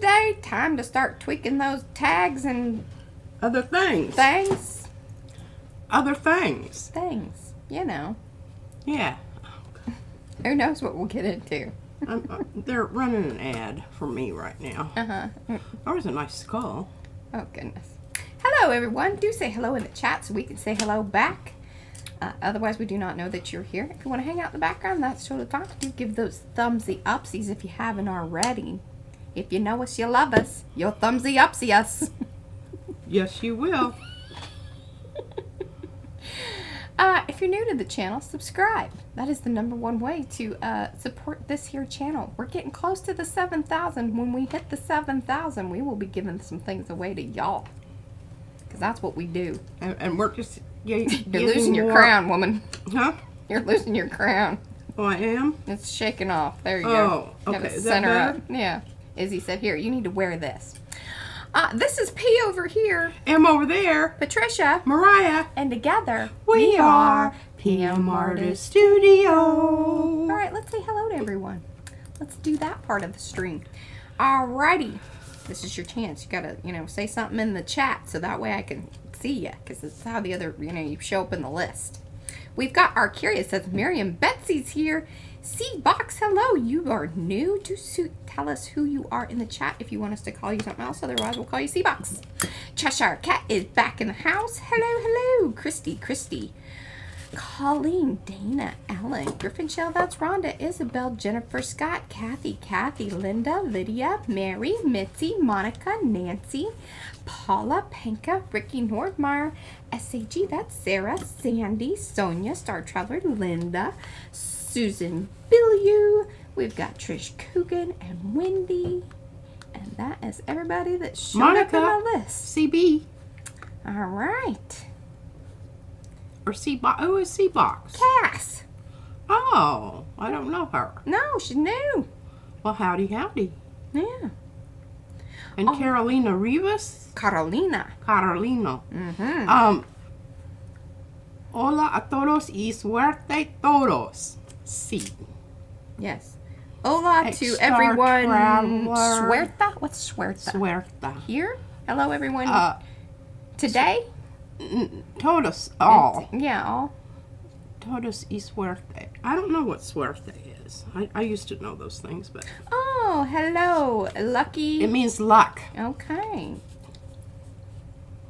Wednesday. Time to start tweaking those tags and other things. Other things. You know. Yeah. Who knows what we'll get into. They're running an ad for me right now. Uh-huh. Oh, there's a nice skull. Oh, goodness. Hello, everyone. Do say hello in the chat so we can say hello back. Otherwise, we do not know that you're here. If you want to hang out in the background, that's totally fine. Do give those thumbsy upsies if you haven't already. If you know us, you love us. You'll thumbsy upsy us. Yes, you will. If you're new to the channel, subscribe. That is the #1 way to support this here channel. We're getting close to the 7,000. When we hit the 7,000, we will be giving some things away to y'all. Because that's what we do. And we're just... You're losing your crown, woman. Huh? You're losing your crown. Oh, I am? It's shaking off. There you go. Oh, okay. Is that better? Yeah. Izzy said, here, you need to wear this. This is P over here. M over there. Patricia. Mariah. And together, we are PM Artist Studio. All right, let's say hello to everyone. Let's do that part of the stream. Alrighty. This is your chance. You gotta, say something in the chat so that way I can see you. Because it's how the other, you show up in the list. We've got our curious, says Miriam Betsy's here. C-Box, hello. You are new to suit. Tell us who you are in the chat if you want us to call you something else. Otherwise, we'll call you C-Box. Cheshire Cat is back in the house. Hello. Christy. Colleen, Dana, Ellen, Griffin Shell, that's Rhonda, Isabel, Jennifer, Scott, Kathy, Linda, Lydia, Mary, Mitzi, Monica, Nancy, Paula, Penka, Ricky Nordmeyer, SAG, that's Sarah, Sandy, Sonia, Star Traveler, Linda, Susan Billiou, we've got Trish Coogan and Wendy, and that is everybody that's showing up on the list. CB. All right. Or C-Box. Oh, it's C-Box. Cass. Oh, I don't know her. No, she's new. Well, howdy. Yeah. And Carolina Rivas? Carolina. Mm-hmm. Hola a todos y suerte todos. Sí. Yes. Hola to everyone. Suerta? What's suerta? Suerta. Here? Hello, everyone. Today? Todos. All. Yeah, all. Todos y suerte. I don't know what suerte is. I used to know those things, but... Oh, hello. Lucky. It means luck. Okay.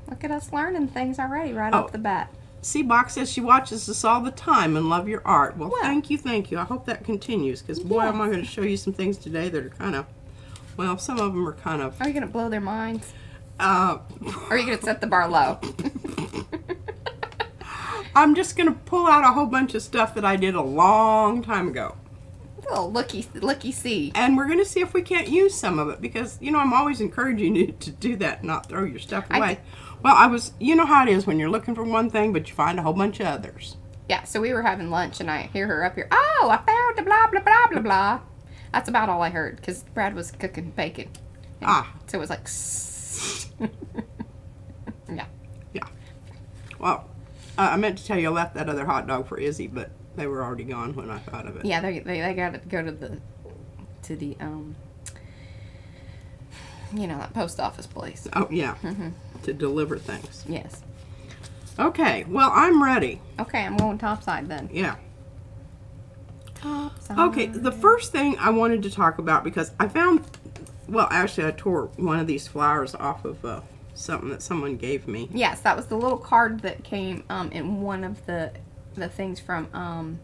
Look at us learning things already right off the bat. C-Box says she watches us all the time and love your art. Well, thank you. I hope that continues, because boy, am I going to show you some things today that are kind of, well, some of them are kind of... Are you going to blow their minds? Or are you going to set the bar low? I'm just going to pull out a whole bunch of stuff that I did a long time ago. A little looky see. And we're going to see if we can't use some of it, because, I'm always encouraging you to do that and not throw your stuff away. Well, you know how it is when you're looking for one thing, but you find a whole bunch of others. Yeah, so we were having lunch, and I hear her up here, oh, I found the blah, blah, blah, blah, blah. That's about all I heard, because Brad was cooking bacon. So it was like, yeah. Well, I meant to tell you I left that other hot dog for Izzy, but they were already gone when I thought of it. Yeah, they got to go to the that post office place. Oh, yeah. Mm-hmm. To deliver things. Yes. Okay, well, I'm ready. Okay, I'm going topside then. Yeah. Topside. Okay, the first thing I wanted to talk about, because I found, well, actually I tore one of these flowers off of something that someone gave me. Yes, that was the little card that came in one of the things from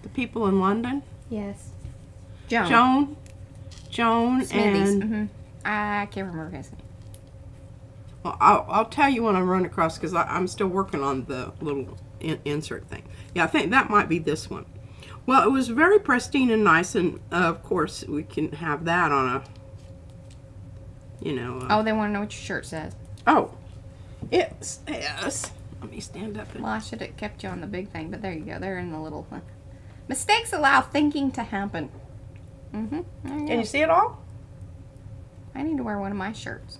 the people in London. Yes. Joan Smithies. and Mm-hmm. I can't remember his name. Well, I'll tell you when I run across, because I'm still working on the little insert thing. Yeah, I think that might be this one. Well, it was very pristine and nice, and of course we can have that on a, oh, they want to know what your shirt says. Oh, it says. Let me stand up. Well, I should have kept you on the big thing, but there you go. They're in the little one. Mistakes allow thinking to happen. Mm-hmm. Can you see it all? I need to wear one of my shirts.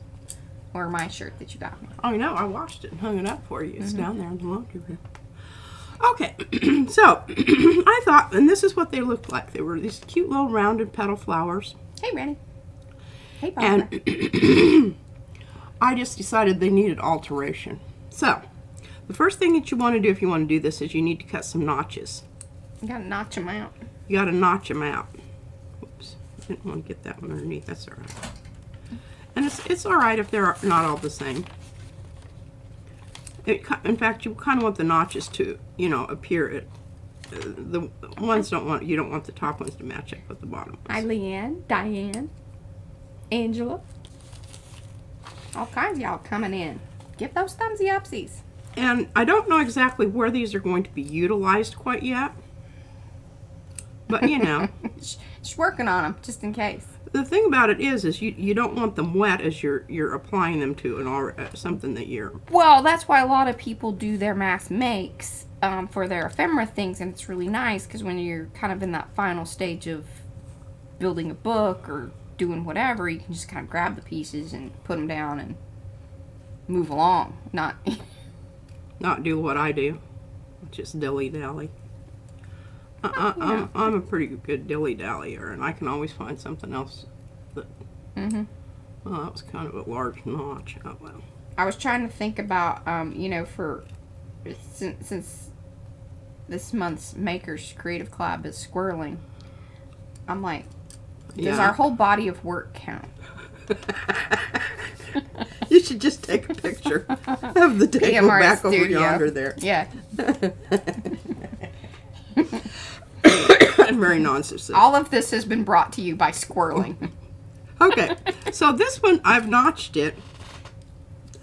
Or my shirt that you got me. Oh, no, I washed it and hung it up for you. It's down there in the laundry room. Okay, so I thought, and this is what they looked like. They were these cute little rounded petal flowers. Hey, Randy. Hey, Barbara. And I just decided they needed alteration. So, the first thing that you want to do if you want to do this is you need to cut some notches. You gotta notch them out. You got to notch them out. Whoops, didn't want to get that one underneath. That's all right. And it's all right if they're not all the same. In fact, you kind of want the notches to, you know, appear. The ones you don't want the top ones to match up with the bottom ones. Hi, Leanne, Diane, Angela. All kinds of y'all coming in. Give those thumbsy upsies. And I don't know exactly where these are going to be utilized quite yet. But, you know. Just working on them, just in case. The thing about it is you don't want them wet as you're applying them to something that you're... Well, that's why a lot of people do their mass makes for their ephemera things, and it's really nice because when you're kind of in that final stage of building a book or doing whatever, you can just kind of grab the pieces and put them down and move along. Not do what I do, just dilly-dally. I'm a pretty good dilly-dallyer, and I can always find something else that... Well, that was kind of a large notch. Oh, well. I was trying to think about, you know, since this month's Makers Creative Club is squirreling, I'm like, does our whole body of work count? You should just take a picture of the table back studio. over yonder there. Yeah. Very non-specific. All of this has been brought to you by squirreling. Okay, so this one I've notched it,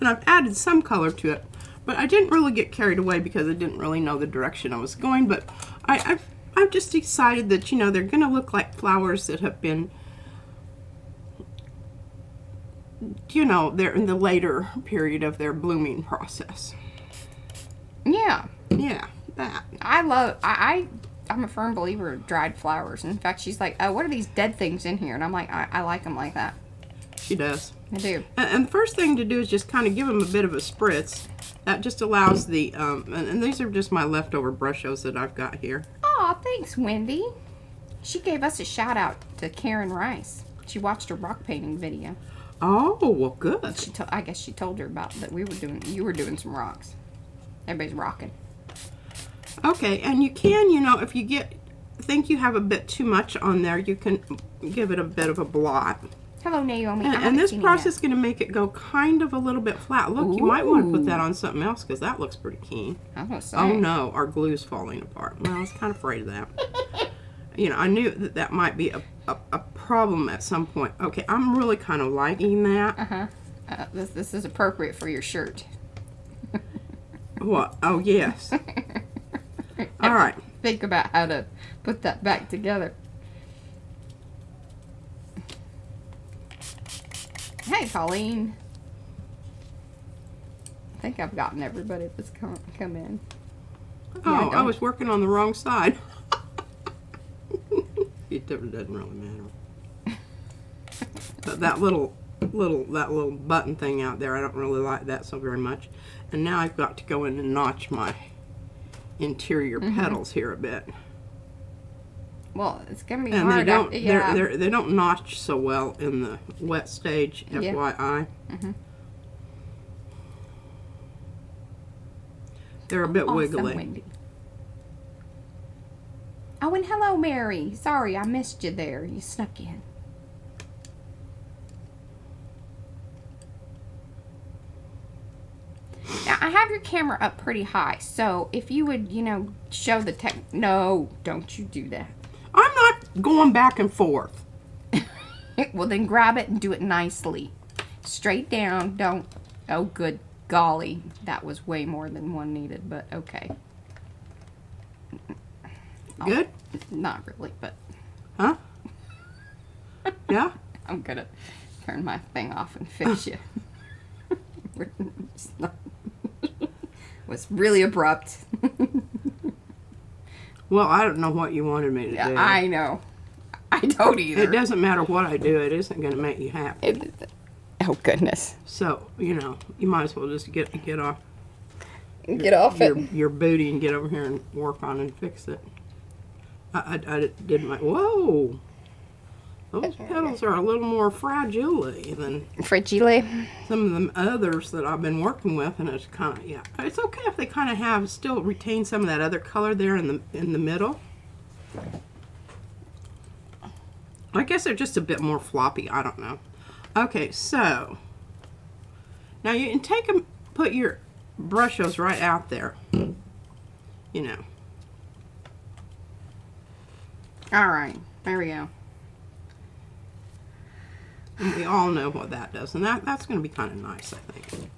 and I've added some color to it, but I didn't really get carried away because I didn't really know the direction I was going. But I've just decided that, you know, they're going to look like flowers that have been, you know, they're in the later period of their blooming process. Yeah. Yeah, that. I'm a firm believer of dried flowers. In fact, she's like, oh, what are these dead things in here? And I'm like, I like them like that. She does. I do. And the first thing to do is just kind of give them a bit of a spritz. That just allows the, and these are just my leftover Brushos that I've got here. Aw, thanks, Wendy. She gave us a shout out to Karen Rice. She watched her rock painting video. Oh, well, good. I guess she told her about that you were doing some rocks. Everybody's rocking. Okay, and you can, you know, if you think you have a bit too much on there, you can give it a bit of a blot. Hello, Naomi. And this process is going to make it go kind of a little bit flat. Look, you might want to put that on something else because that looks pretty keen. I was gonna say. Oh no, our glue's falling apart. Well, I was kind of afraid of that. You know, I knew that might be a problem at some point. Okay, I'm really kind of liking that. This is appropriate for your shirt. What? Oh, yes. All right. Think about how to put that back together. Hey, Colleen. I think I've gotten everybody that's come in. Oh, I was working on the wrong side. It doesn't really matter. But that little button thing out there, I don't really like that so very much. And now I've got to go in and notch my interior petals here a bit. Well, it's gonna be and hard. They don't notch so well in the wet stage, FYI. They're a bit wiggly. Wendy. Oh, and hello, Mary. Sorry, I missed you there. You snuck in. Now, I have your camera up pretty high, so if you would, you know, show the tech. No, don't you do that. I'm not going back and forth. Well, then grab it and do it nicely. Straight down. Don't. Oh, good golly. That was way more than one needed, but okay. Good? Not really, but. Huh? Yeah? I'm gonna turn my thing off and fix you. Was really abrupt. Well, I don't know what you wanted me to do. I know. I don't either. It doesn't matter what I do. It isn't going to make you happy. Oh, goodness. So, you know, you might as well just get off. Get off it. Your booty and get over here and work on it and fix it. I didn't like, whoa. Those petals are a little more fragile than Fragile. some of them others that I've been working with, and it's kind of, yeah. It's okay if they kind of have, still retain some of that other color there in the middle. I guess they're just a bit more floppy, I don't know. Okay, so, now you can take them, put your Brushos right out there, you know. Alright, there we go. And we all know what that does, and that's going to be kind of nice, I think.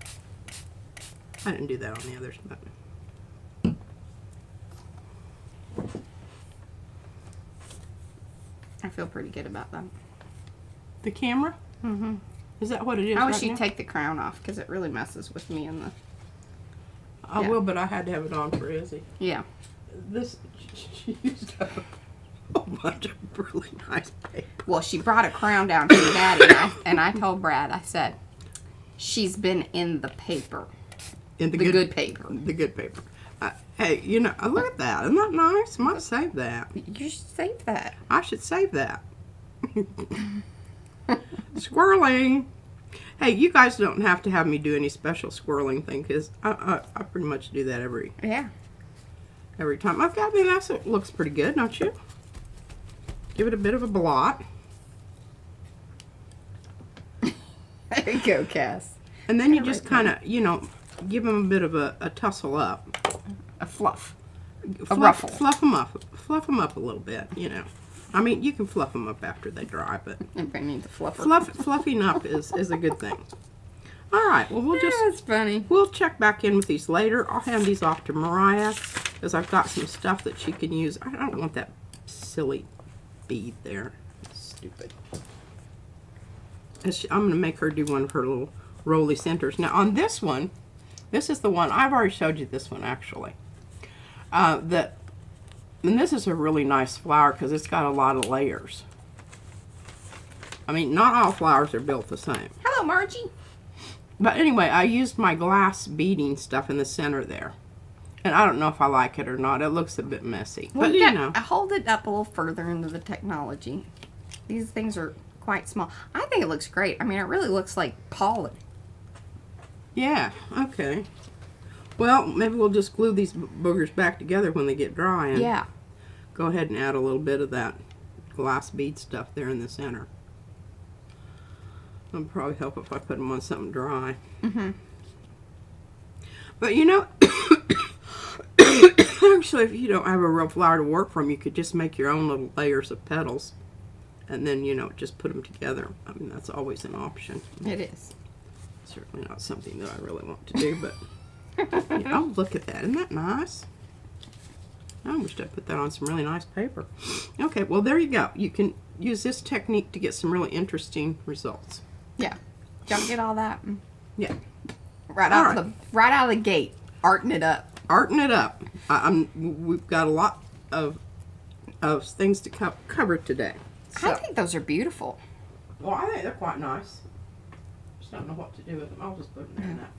I didn't do that on the others, but... I feel pretty good about that. The camera? Mm-hmm. Is that what it is? I wish right you'd now? take the crown off because it really messes with me in the... I will, but I had to have it on for Izzy. Yeah. This, she used up a bunch of really nice paper. Well, she brought a crown down to your daddy, and I told Brad, I said, she's been in the paper. In The good paper. The good paper. Hey, you know, look at that. Isn't that nice? I might save that. You should save that. I should save that. Squirreling. Hey, you guys don't have to have me do any special squirreling thing, because I pretty much do that every Yeah. time. Okay, I mean, that looks pretty good, don't you? Give it a bit of a blot. There you go, Cass. And then you just kind of, you know, give them a bit of a tussle up. A fluff. Fluff, ruffle. Fluff them up. Fluff them up a little bit, you know. I mean, you can fluff them up after they dry, but Everybody needs a fluffer. fluffing up is a good thing. All right, well, That's funny. we'll check back in with these later. I'll hand these off to Mariah because I've got some stuff that she can use. I don't want that silly bead there. It's stupid. I'm going to make her do one of her little roly centers. Now, on this one, this is the one, I've already showed you this one, actually. And this is a really nice flower because it's got a lot of layers. I mean, not all flowers are built the same. Hello, Margie. But anyway, I used my glass beading stuff in the center there. And I don't know if I like it or not. It looks a bit messy. Well, but, you know. I hold it up a little further into the technology. These things are quite small. I think it looks great. I mean, it really looks like pollen. Yeah, okay. Well, maybe we'll just glue these boogers back together when they get dry. And Yeah. go ahead and add a little bit of that glass bead stuff there in the center. It'll probably help if I put them on something dry. Mm-hmm. But you know, actually, if you don't have a real flower to work from, you could just make your own little layers of petals. And then, you know, just put them together. I mean, that's always an option. It is. Certainly not something that I really want to do, but yeah, oh, look at that. Isn't that nice? I wish I put that on some really nice paper. Okay, well, there you go. You can use this technique to get some really interesting results. Yeah. Don't get all that. Yeah. Right out of the gate. Arting it up. Arting it up. We've got a lot of things to cover today. So, I think those are beautiful. well, I think they're quite nice. Just don't know what to do with them. I'll just put them in that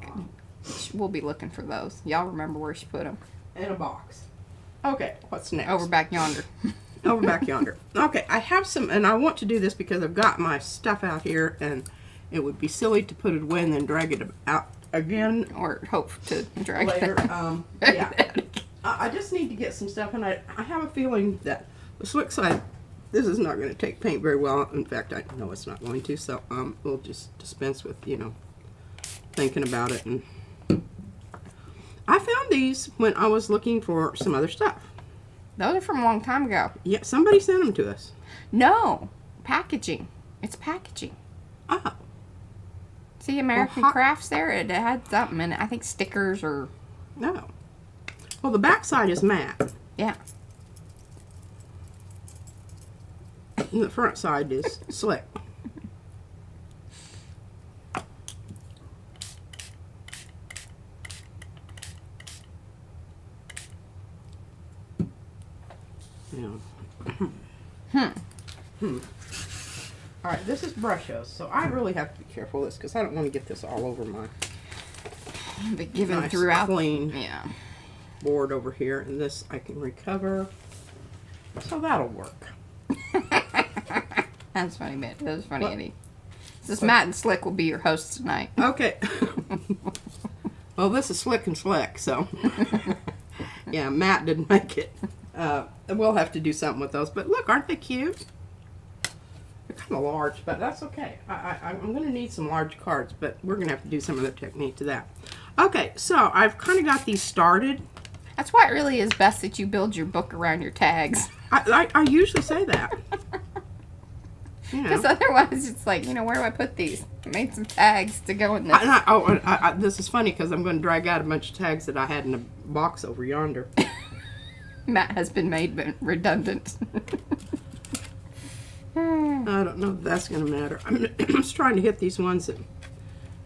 box. We'll be looking for those. Y'all remember where she put them? In a box. Okay, what's next? Over back yonder. Over back yonder. Okay, I have some, and I want to do this because I've got my stuff out here, and it would be silly to put it away and then drag it out again Or hope to drag later. it. Yeah. I just need to get some stuff, and I have a feeling that the slick side, this is not going to take paint very well. In fact, I know it's not going to, so we'll just dispense with, you know, thinking about it. And I found these when I was looking for some other stuff. Those are from a long time ago. Yeah, somebody sent them to us. No. Packaging. It's packaging. Oh. See American Crafts there? It had something in it. I think stickers or... No. Well, the back side is matte. Yeah. And the front side is slick. Yeah. All right, this is Brusho, so I really have to be careful with this because I don't want to get this all over my But given nice throughout. clean Yeah. board over here, and this I can recover, so that'll work. That's funny, man. That was funny, What? Eddie. This Matt and Slick will be your hosts tonight. Okay. Well, this is Slick and Slick, so. Yeah, Matt didn't make it. We'll have to do something with those. But look, aren't they cute? They're kind of large, but that's okay. I'm going to need some large cards, but we're going to have to do some other technique to that. Okay, so I've kind of got these started. That's why it really is best that you build your book around your tags. I usually say that. You know. Because otherwise it's like, you know, where do I put these? I made some tags to go in this. This is funny because I'm going to drag out a bunch of tags that I had in a box over yonder. Matt has been made redundant. I don't know if that's going to matter. I'm just trying to hit these ones that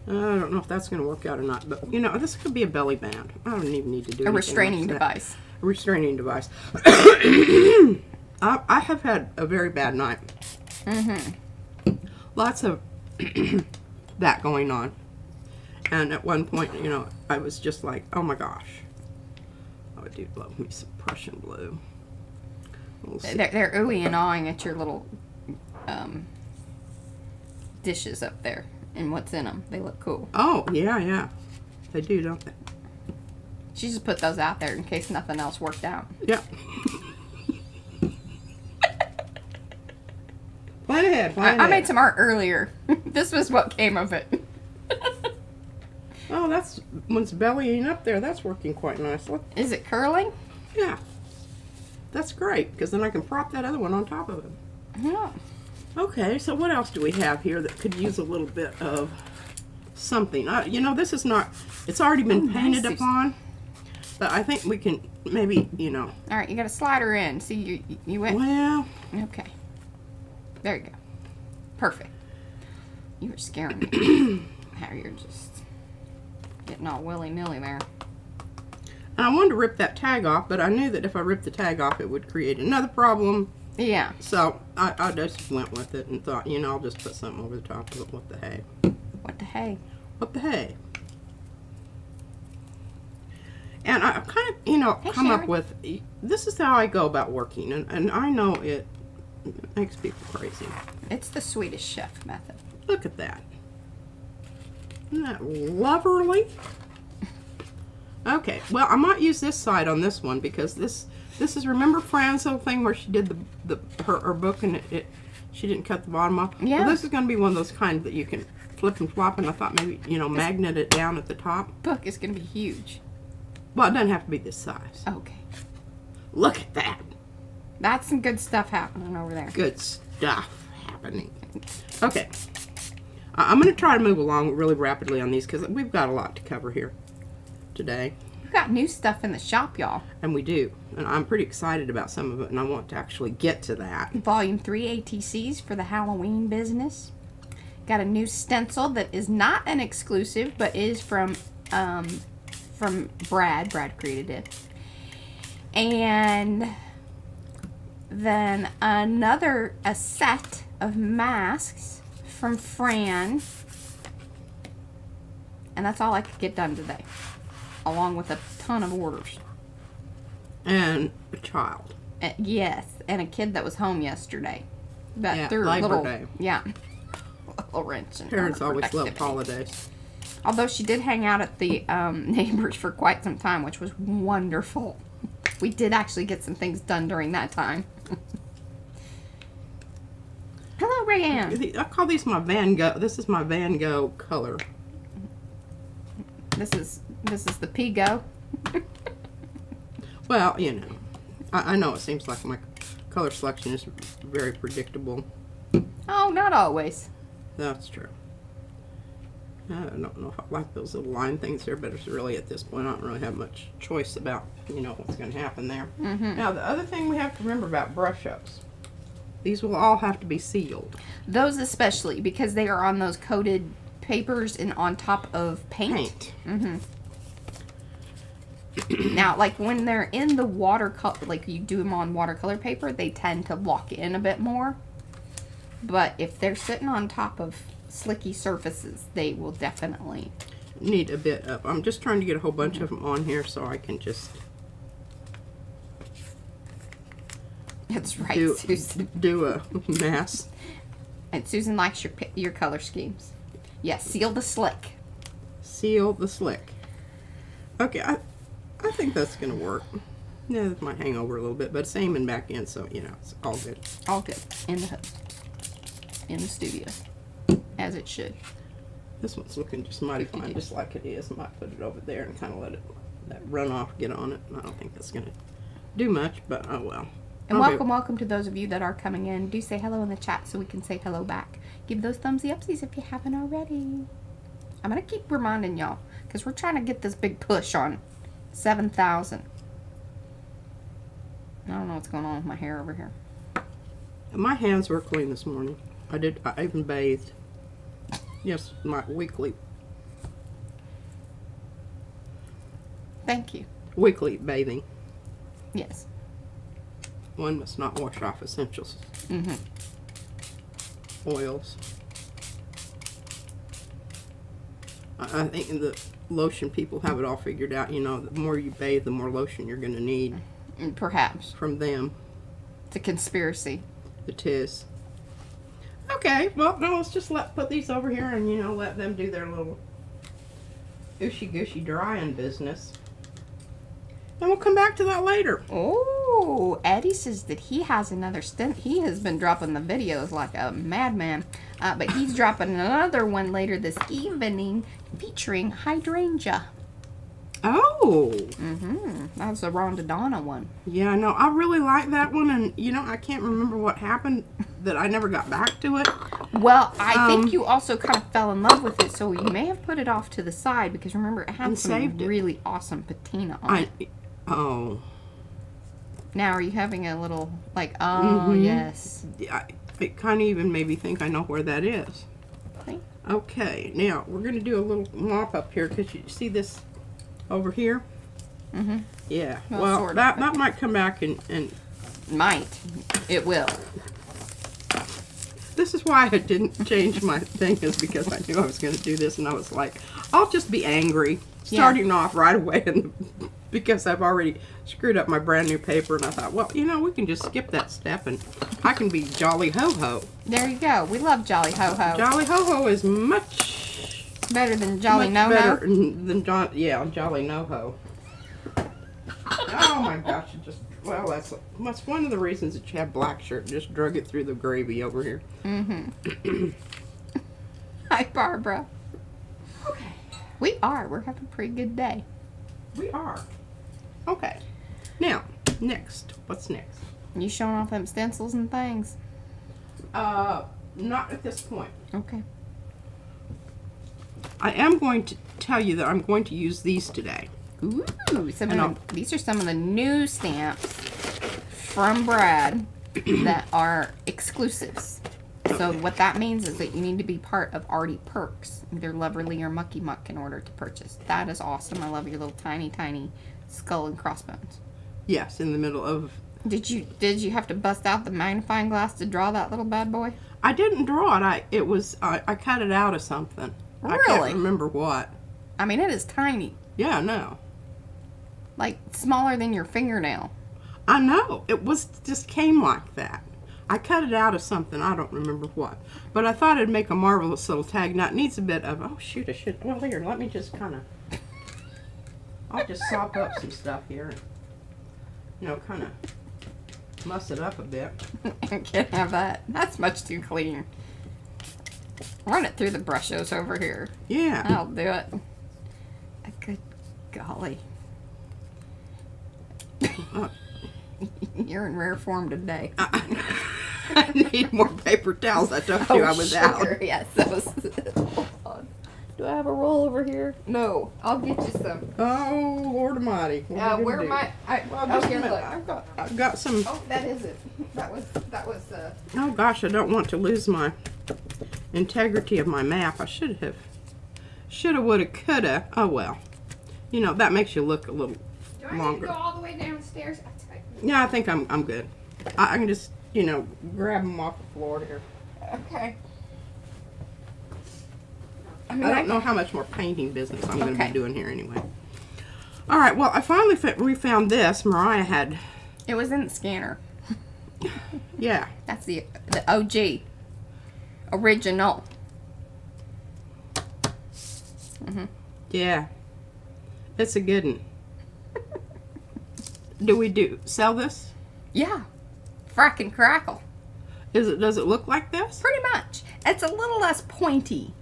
I don't know if that's going to work out or not. But, you know, this could be a belly band. I don't even need to do A anything restraining like that. device. A restraining device. I have had a very bad night. Lots of that going on. And at one point, you know, I was just like, oh my gosh. I do love me some Prussian blue. We'll see. They're oohing and awing at your little dishes up there and what's in them. They look cool. Oh, yeah, yeah. They do, don't they? She just put those out there in case nothing else worked out. Yeah. Plan ahead, plan ahead. I made some art earlier. This was what came of it. Oh, that's one's bellying up there. That's working quite nicely. Is it curling? Yeah. That's great, because then I can prop that other one on top of it. Yeah. Okay, so what else do we have here that could use a little bit of something? You know, this is not, it's already been painted nice. upon, but I think we can maybe, you know. All right, you got to slide her in. See, you went. Well. Okay. There you go. Perfect. You were scaring me. How you're just getting all willy-nilly there. I wanted to rip that tag off, but I knew that if I ripped the tag off, it would create another problem. Yeah. So I just went with it and thought, you know, I'll just put something over the top of it. What the hey? What the hey? What the hey? And I kind of, you know, Hey, come up Sharon. with, this is how I go about working. And I know it makes people crazy. It's the Swedish chef method. Look at that. Isn't that lovely? Okay, well, I might use this side on this one because this is, remember Fran's little thing where she did her book and she didn't cut the bottom off? Yeah. Well, this is going to be one of those kind that you can flip and flop, and I thought maybe, you know, magnet it down at the top. Book is going to be huge. Well, it doesn't have to be this size. Okay. Look at that. That's some good stuff happening over there. Good stuff happening. Okay. I'm going to try to move along really rapidly on these because we've got a lot to cover here today. We've got new stuff in the shop, y'all. And we do. And I'm pretty excited about some of it, and I want to actually get to that. Volume 3 ATCs for the Halloween business. Got a new stencil that is not an exclusive, but is from Brad. Brad created it. And then a set of masks from Fran. And that's all I could get done today, along with a ton of orders. And a child. Yes, and a kid that was home yesterday. That Yeah, threw a Labor little, Day. yeah, a little wrench in Parents her always love productivity. holidays. Although she did hang out at the neighbors for quite some time, which was wonderful. We did actually get some things done during that time. Hello, Rayanne. I call these my Van Gogh. This is my Van Gogh color. This is the Pigo. Well, you know, I know it seems like my color selection is very predictable. Oh, not always. That's true. I don't know if I like those little line things there, but it's really, at this point, I don't really have much choice about, you know, what's going to happen there. Now, the other thing we have to remember about Brushos, these will all have to be sealed. Those especially, because they are on those coated papers and on top of paint. Now, like when they're in the watercolor, like you do them on watercolor paper, they tend to lock in a bit more. But if they're sitting on top of slicky surfaces, they will definitely Need a bit of, I'm just trying to get a whole bunch of them on here so I can just That's right, do, Susan. do a mass. And Susan likes your color schemes. Yes, seal the slick. Seal the slick. Okay, I think that's gonna work. Yeah, this might hang over a little bit, but it's aiming back in, so you know it's all good. All good. In the studio, as it should. This one's looking just mighty fine, just like it is. I might put it over there and kind of let that runoff get on it. I don't think that's gonna do much, but oh well. And welcome to those of you that are coming in. Do say hello in the chat so we can say hello back. Give those thumbsy upsies if you haven't already. I'm going to keep reminding y'all because we're trying to get this big push on 7,000. I don't know what's going on with my hair over here. My hands were clean this morning. I even bathed. Yes, my weekly Thank you. bathing. Yes. One must not wash off essentials. Oils. I think the lotion people have it all figured out. You know, the more you bathe, the more lotion you're going to need. Perhaps. From them. It's a conspiracy. It is. Okay, well, no, let's just put these over here and, you know, let them do their little ooshy-gushy drying business. And we'll come back to that later. Oh, Eddie says that he has another stint. He has been dropping the videos like a madman. But he's dropping another one later this evening featuring hydrangea. Oh. That's a Rondadonna one. Yeah, no, I really like that one. And, you know, I can't remember what happened that I never got back to it. Well, I think you also kind of fell in love with it. So you may have put it off to the side because remember, it had some really awesome patina on it. Oh. Now, are you having a little, like, oh, yes. Yeah, it kind of even made me think I know where that is. Okay, now, we're going to do a little mop up here because you see this over here? Yeah. Well, sort of, that might come back and... Might. It will. This is why I didn't change my thing, is because I knew I was going to do this, and I was like, I'll just be angry starting off right away, and because I've already screwed up my brand new paper, and I thought, well, you know, we can just skip that step, and I can be Jolly Ho-Ho. There you go. We love Jolly Ho-Ho. Jolly Ho-Ho is much better than Jolly No-Ho? Better than Jolly No-Ho. Oh my gosh, it just, well, that's one of the reasons that you have black shirt. Just drug it through the gravy over here. Hi, Barbara. Okay. We're having a pretty good day. We are. Okay. Now, next. What's next? You showing off them stencils and things? Not at this point. Okay. I am going to tell you that I'm going to use these today. Ooh, these are some of the new stamps from Brad that are exclusives. So what that means is that you need to be part of Artie Perks, either Loverly or Mucky Muck, in order to purchase. That is awesome. I love your little tiny skull and crossbones. Yes, in the middle of... Did you have to bust out the magnifying glass to draw that little bad boy? I didn't draw it. I cut it out of something. Really? I can't remember what. I mean, it is tiny. Yeah, I know. Like, smaller than your fingernail. I know. It just came like that. I cut it out of something. I don't remember what. But I thought it'd make a marvelous little tag. Now, it needs a bit of... Oh, shoot, I should... Well, here, let me just kind of... I'll just sop up some stuff here. And, you know, kind of muss it up a bit. I can't have that. That's much too clean. Run it through the Brushos over here. Yeah. I'll do it. Good golly. You're in rare form today. I need more paper towels. I told you I was out. Yes, that was... Hold on. Do I have a roll over here? No. I'll get you some. Oh, Lord Almighty. Where am I? Here, look. I've got some... Oh, that is it. That was Oh, gosh, I don't want to lose my integrity of my map. I should have... Shoulda, woulda, coulda. Oh, well. You know, that makes you look a little longer. Do I need to go all the way downstairs? Yeah, I think I'm good. I can just, you know, grab them off the floor here. Okay. I don't know how much more painting business I'm going to be doing here anyway. All right, well, I finally refound this. Mariah had... It was in the scanner. Yeah. That's the OG. Original. Yeah. It's a good one. Do we sell this? Yeah. Frackin' crackle. Does it look like this? Pretty much. It's a little less pointy.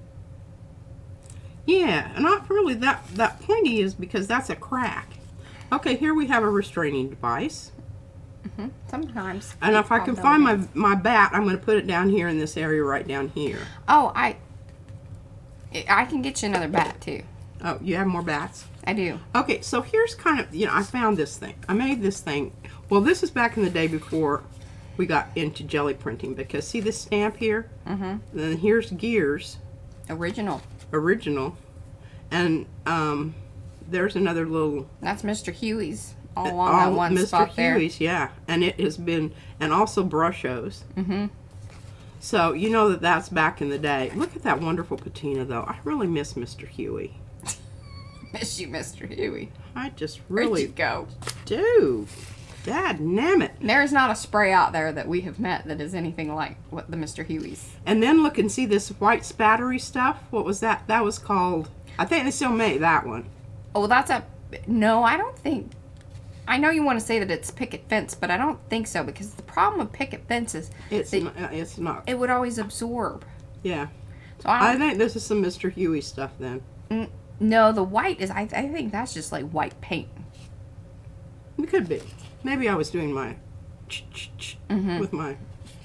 Yeah, not really that pointy is because that's a crack. Okay, here we have a restraining device. Sometimes. And if I can find my bat, I'm going to put it down here in this area right down here. Oh, I can get you another bat too. Oh, you have more bats? I do. Okay, so here's kind of, I found this thing. I made this thing. Well, this is back in the day before we got into jelly printing, because see this stamp here? Then here's gears. Original. And there's another little... That's Mr. Huey's all along that one Mr. spot there. Huey's, yeah. And it has been, and also Brushos. So you know that's back in the day. Look at that wonderful patina, though. I really miss Mr. Huey. Miss you, Mr. Huey. I just really Where'd you go? do. Dadnammit. There is not a spray out there that we have met that is anything like what the Mr. Huey's. And then look and see this white spattery stuff. What was that? That was called... I think they still make that one. Oh, that's a... No, I don't think... I know you want to say that it's picket fence, but I don't think so, because the problem with picket fence is... It's not. It would always absorb. Yeah. So I think this is some Mr. Huey stuff then. No, the white is... I think that's just like white paint. It could be. Maybe I was doing my... with my...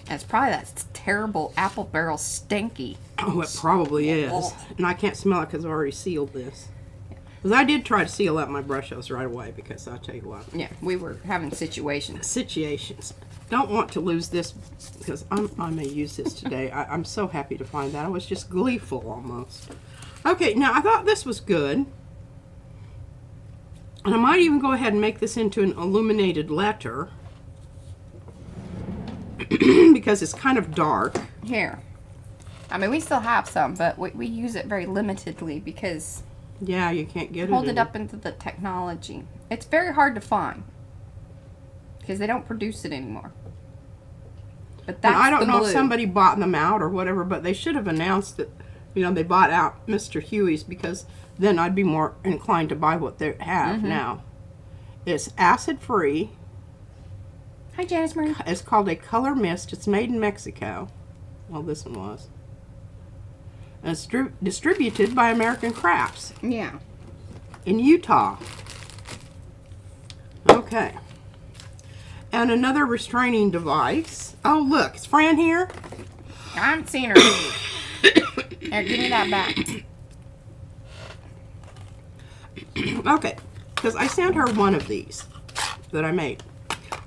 It's probably that terrible apple barrel stinky. Oh, it probably is. And I can't smell it because I've already sealed this. Because I did try to seal up my Brushos right away, because I'll tell you what. Yeah, we were having situations. Don't want to lose this, because I may use this today. I'm so happy to find that. I was just gleeful almost. Okay, now I thought this was good. And I might even go ahead and make this into an illuminated letter. Because it's kind of dark. Here. I mean, we still have some, but we use it very limitedly because... Yeah, you can't get it. Hold it up into the technology. It's very hard to find. Because they don't produce it anymore. But that's I don't know blue. if somebody bought them out or whatever, but they should have announced that, they bought out Mr. Huey's, because then I'd be more inclined to buy what they have now. It's acid-free. Hi, Janice Marie. It's called a color mist. It's made in Mexico. Well, this one was. And it's distributed by American Crafts. Yeah. In Utah. Okay. And another restraining device. Oh, look. Is Fran here? I haven't seen her. Here, give me that back. Okay. Because I sent her one of these that I made.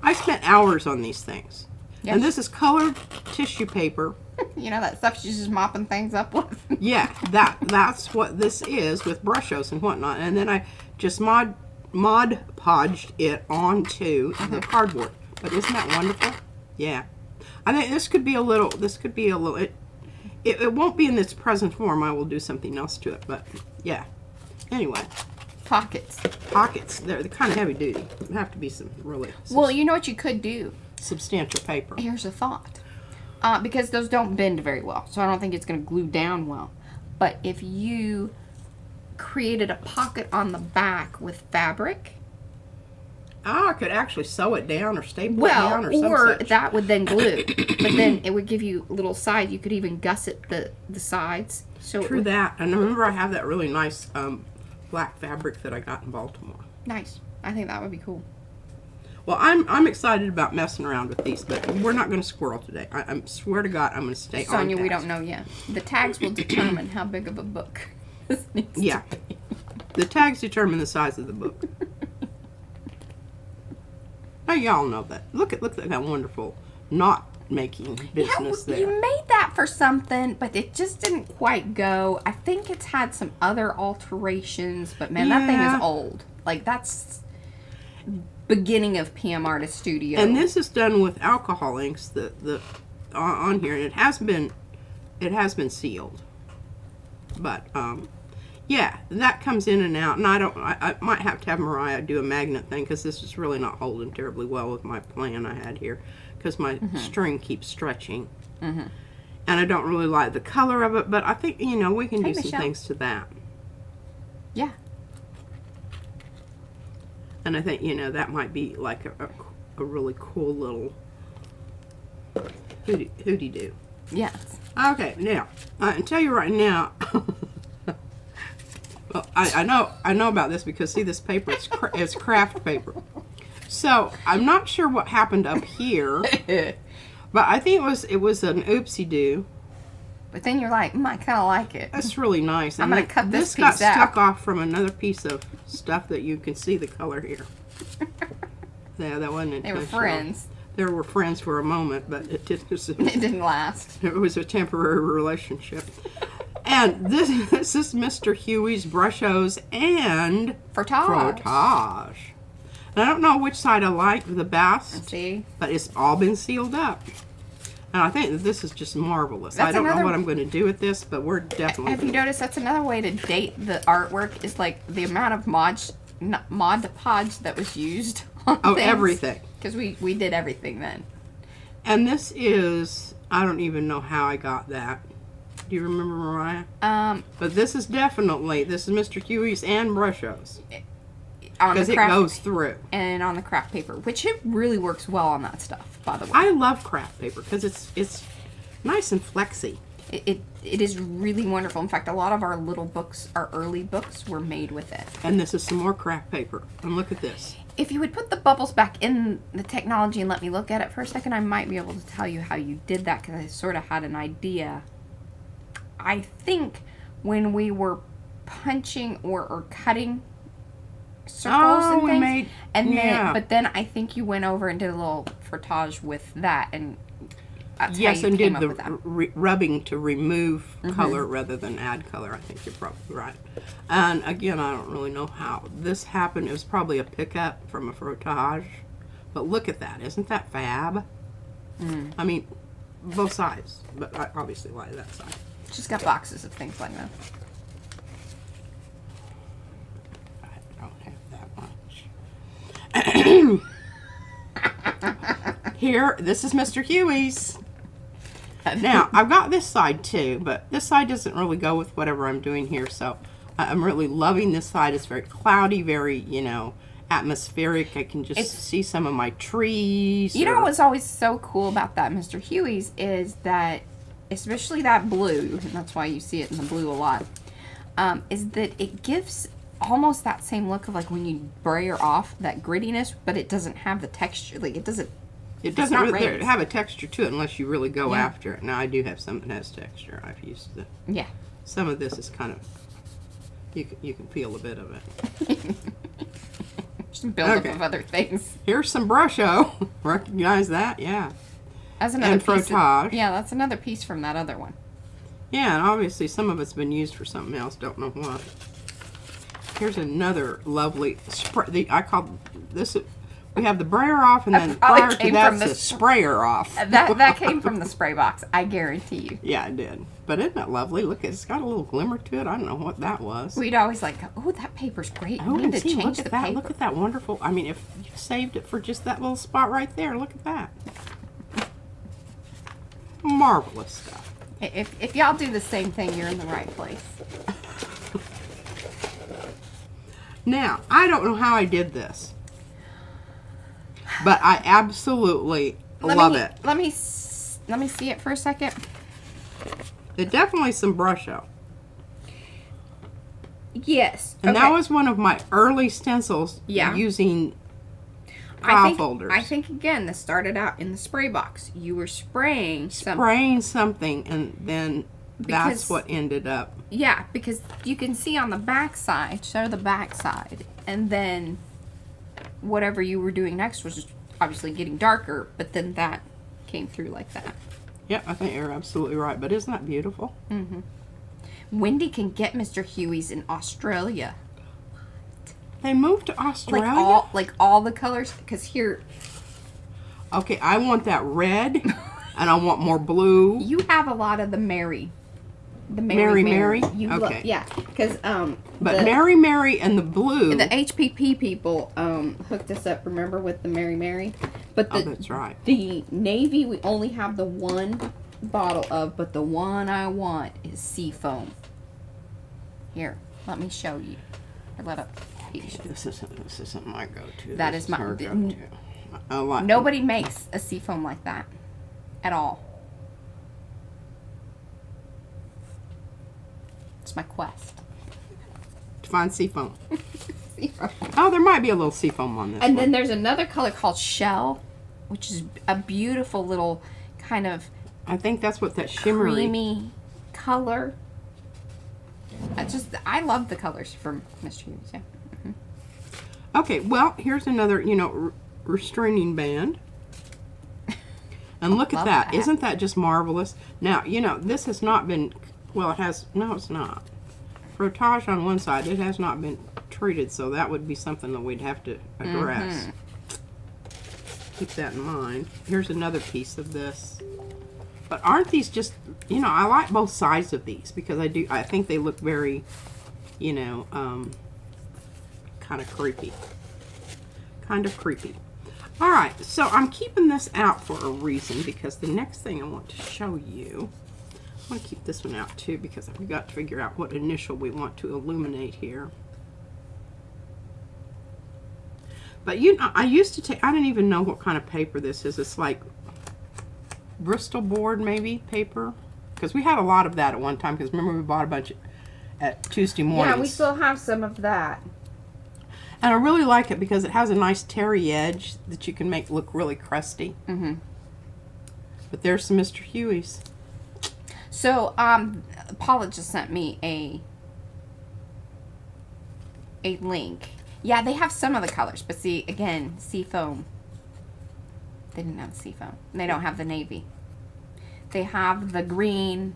I spent hours on these things. Yes. And this is colored tissue paper. You know that stuff she's just mopping things up with? Yeah, that's what this is with Brushos and whatnot. And then I just Mod Podged it onto the cardboard. But isn't that wonderful? Yeah. I think this could be a little, it won't be in its present form. I will do something else to it, but yeah. Anyway. Pockets. They're kind of heavy duty. They have to be some really... Well, you know what you could do? Substantial paper. Here's a thought. Because those don't bend very well, so I don't think it's going to glue down well. But if you created a pocket on the back with fabric... I could actually sew it down or staple it down or something. Or that would then glue. But then it would give you little sides. You could even gusset the sides. So True that. And remember I have that really nice black fabric that I got in Baltimore. Nice. I think that would be cool. Well, I'm excited about messing around with these, but we're not going to squirrel today. I swear to God, I'm going to stay on Sonia, task. we don't know yet. The tags will determine how big of a book this needs to be. The tags determine the size of the book. Now y'all know that. Look at that wonderful knot making business there. You made that for something, but it just didn't quite go. I think it's had some other alterations, but man, that thing is old. Like that's beginning of PM Artist Studio. And this is done with alcohol inks on here, and it has been sealed. But yeah, that comes in and out, and I might have to have Mariah do a magnet thing, because this is really not holding terribly well with my plan I had here, because my string keeps stretching. And I don't really like the color of it, but I think, you know, we can do some Michelle. things to that. Yeah. And I think, you know, that might be like a really cool little hooty-doo. Yes. Okay, now, I can tell you right now, well, I know about this because, see, this paper, it's craft paper. So, I'm not sure what happened up here, but I think it was an oopsie-doo. But then you're like, I kind of like it. That's really nice. I'm going to cut this got piece out. stuck off from another piece of stuff that you can see the color here. Yeah, that wasn't They were intentional. friends. They were friends for a moment, but it It didn't last. It was a temporary relationship. And this is Mr. Huey's Brushos and Frottage. And I don't know which side I like the best, See? but it's all been sealed up. And I think that this is just marvelous. I don't know what I'm going to do with this, but we're definitely... Have you noticed that's another way to date the artwork is like the amount of Mod Podge that was used on Oh, everything. Because we did everything then. And this is... I don't even know how I got that. Do you remember, Mariah? But this is definitely... This is Mr. Huey's and Brushos. Because it goes through. And on the craft paper, which it really works well on that stuff, by the way. I love craft paper because it's nice and flexy. It is really wonderful. In fact, a lot of our little books, our early books, were made with it. And this is some more craft paper. And look at this. If you would put the bubbles back in the technology and let me look at it for a second, I might be able to tell you how you did that because I sort of had an idea. I think when we were punching or cutting circles and things, but then I think you went over and did a little frottage with that, and that's yes, how you and came did up the with that. rubbing to remove color rather than add color. I think you're probably right. And again, I don't really know how this happened. It was probably a pickup from a frottage. But look at that. Isn't that fab? I mean, both sides. But I obviously like that side. Just got boxes of things like that. I don't have that much. Here, this is Mr. Huey's. Now, I've got this side too, but this side doesn't really go with whatever I'm doing here, so I'm really loving this side. It's very cloudy, very, you know, atmospheric. I can just see some of my trees. You know what's always so cool about that Mr. Huey's is that, especially that blue, and that's why you see it in the blue a lot, is that it gives almost that same look of like when you brayer off that grittiness, but it doesn't have the texture. Like it doesn't really have a texture to it unless you really go after it. Now, I do have some that has texture. I've used it. Yeah. Some of this is kind of, you can feel a bit of it. Just build up of other things. Here's some Brusho. Recognize that? Yeah. That's another and piece frottage. Yeah, that's another piece from that other one. Yeah, and obviously some of it's been used for something else. Don't know what. Here's another lovely spray. I call this. We have the brayer off, and then prior to that, the sprayer off. That came from the spray box. I guarantee you. Yeah, it did. But isn't that lovely? Look, it's got a little glimmer to it. I don't know what that was. We'd always like, oh, that paper's great. Oh, We need to see, change look the at that. paper. Look at that wonderful. I mean, if you saved it for just that little spot right there, look at that. Marvelous stuff. If y'all do the same thing, you're in the right place. Now, I don't know how I did this, but I absolutely love it. Let me see it for a second. It's definitely some Brusho. Yes. And that was one of my early stencils using file folders. I think, again, this started out in the spray box. You were spraying something, and then that's what ended up. Yeah, because you can see on the back side, show the back side, and then whatever you were doing next was just obviously getting darker, but then that came through like that. Yep, I think you're absolutely right. But isn't that beautiful? Mm-hmm. Wendy can get Mr. Huey's in Australia. They moved to Australia? Like all the colors, because here... Okay, I want that red, and I want more blue. You have a lot of the Mary. The Mary. You okay. Yeah, because... But Mary and the blue... The HPP people hooked us up, remember, with the Mary. But that's right. The navy, we only have the one bottle of, but the one I want is Seafoam. Here, let me show you. Or let up. This isn't my go-to. That this is my her go-to. Nobody makes a Seafoam like that at all. It's my quest. To find Seafoam. Seafoam. Oh, there might be a little Seafoam on this And one. then there's another color called Shell, which is a beautiful little kind of I think that's what that shimmery. creamy color. I love the colors from Mr. Hughes. Yeah. Okay, well, here's another, restraining band. And look at Love that. that. Isn't that just marvelous? Now, this has not been, well, it has, no, it's not. Frottage on one side, it has not been treated, so that would be something that we'd have to address. Keep that in mind. Here's another piece of this. But aren't these just, I like both sides of these because I think they look very, kind of creepy. Kind of creepy. All right, so I'm keeping this out for a reason because the next thing I want to show you, I want to keep this one out too because we've got to figure out what initial we want to illuminate here. But I used to take, I don't even know what kind of paper this is. It's like Bristol board maybe paper because we had a lot of that at one time because remember we bought a bunch at Tuesday mornings. Yeah, we still have some of that. And I really like it because it has a nice terry edge that you can make look really crusty. Mm-hmm. But there's some Mr. Huey's. So, Paula just sent me a link. Yeah, they have some of the colors, but see, again, Seafoam. They didn't have Seafoam. They don't have the navy. They have the green,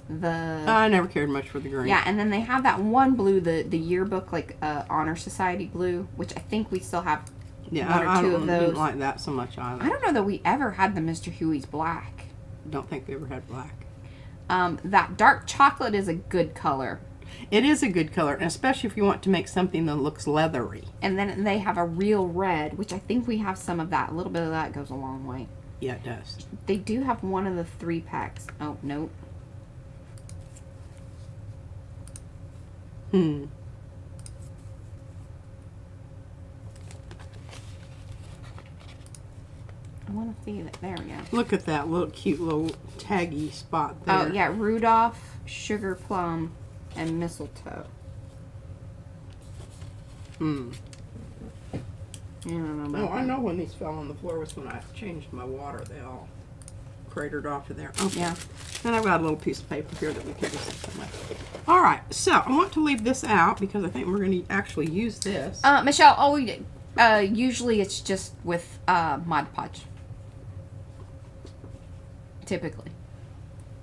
I never cared much for the green. Yeah, and then they have that one blue, the yearbook, like Honor Society blue, which I think we still have one or two of those. I didn't like that so much either. I don't know that we ever had the Mr. Huey's black. Don't think we ever had black. That dark chocolate is a good color. It is a good color, and especially if you want to make something that looks leathery. And then they have a real red, which I think we have some of that. A little bit of that goes a long way. Yeah, it does. They do have one of the 3-packs. Oh, nope. I want to see that. There we go. Look at that little cute little taggy spot there. Oh, yeah. Rudolph, Sugar Plum, and Mistletoe. Hmm. I don't know about Oh, I that. know when these fell on the floor was when I changed my water. They all cratered off of there. Okay. Yeah. And I've got a little piece of paper here that we can do something with. All right, so I want to leave this out because I think we're going to actually use this. Michelle, usually it's just with Mod Podge. Typically.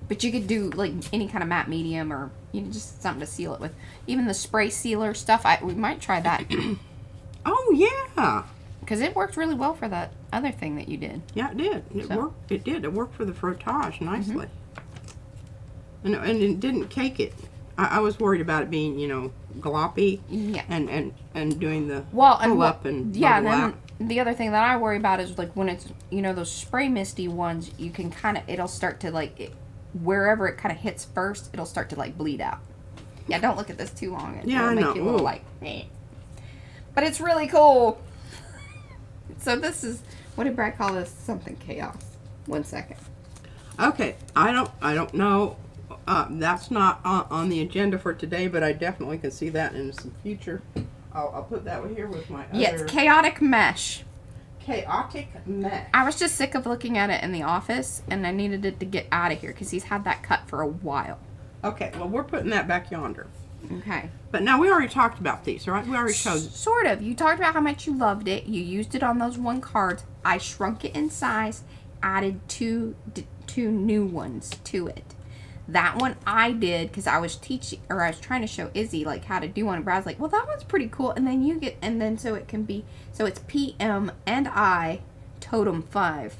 But you could do like any kind of matte medium or just something to seal it with. Even the spray sealer stuff, we might try that. Oh, yeah. Because it worked really well for that other thing that you did. Yeah, it did. It worked. It did. It worked for the frottage nicely. And it didn't cake it. I was worried about it being, gloppy. Yeah. And doing the pull up and yeah, bubble and out. then the other thing that I worry about is like when it's those spray misty ones, you can it'll start to wherever it kind of hits first, it'll start to bleed out. Yeah, don't look at this too long. Yeah, I make know. you a little eh. But it's really cool. So this is, what did Brad call this? Something chaos. 1 second. Okay, I don't know. That's not on the agenda for today, but I definitely can see that in some future. I'll put that here with my other. Yes, chaotic mesh. Chaotic mesh. I was just sick of looking at it in the office, and I needed it to get out of here because he's had that cut for a while. Okay, well, we're putting that back yonder. Okay. But now we already talked about these, right? We already showed. Sort of. You talked about how much you loved it. You used it on those 1 cards. I shrunk it in size, added two new ones to it. That one I did because I was trying to show Izzy how to do one. And Brad's like, well, that one's pretty cool. And then so it can be, so it's PM and I Totem 5.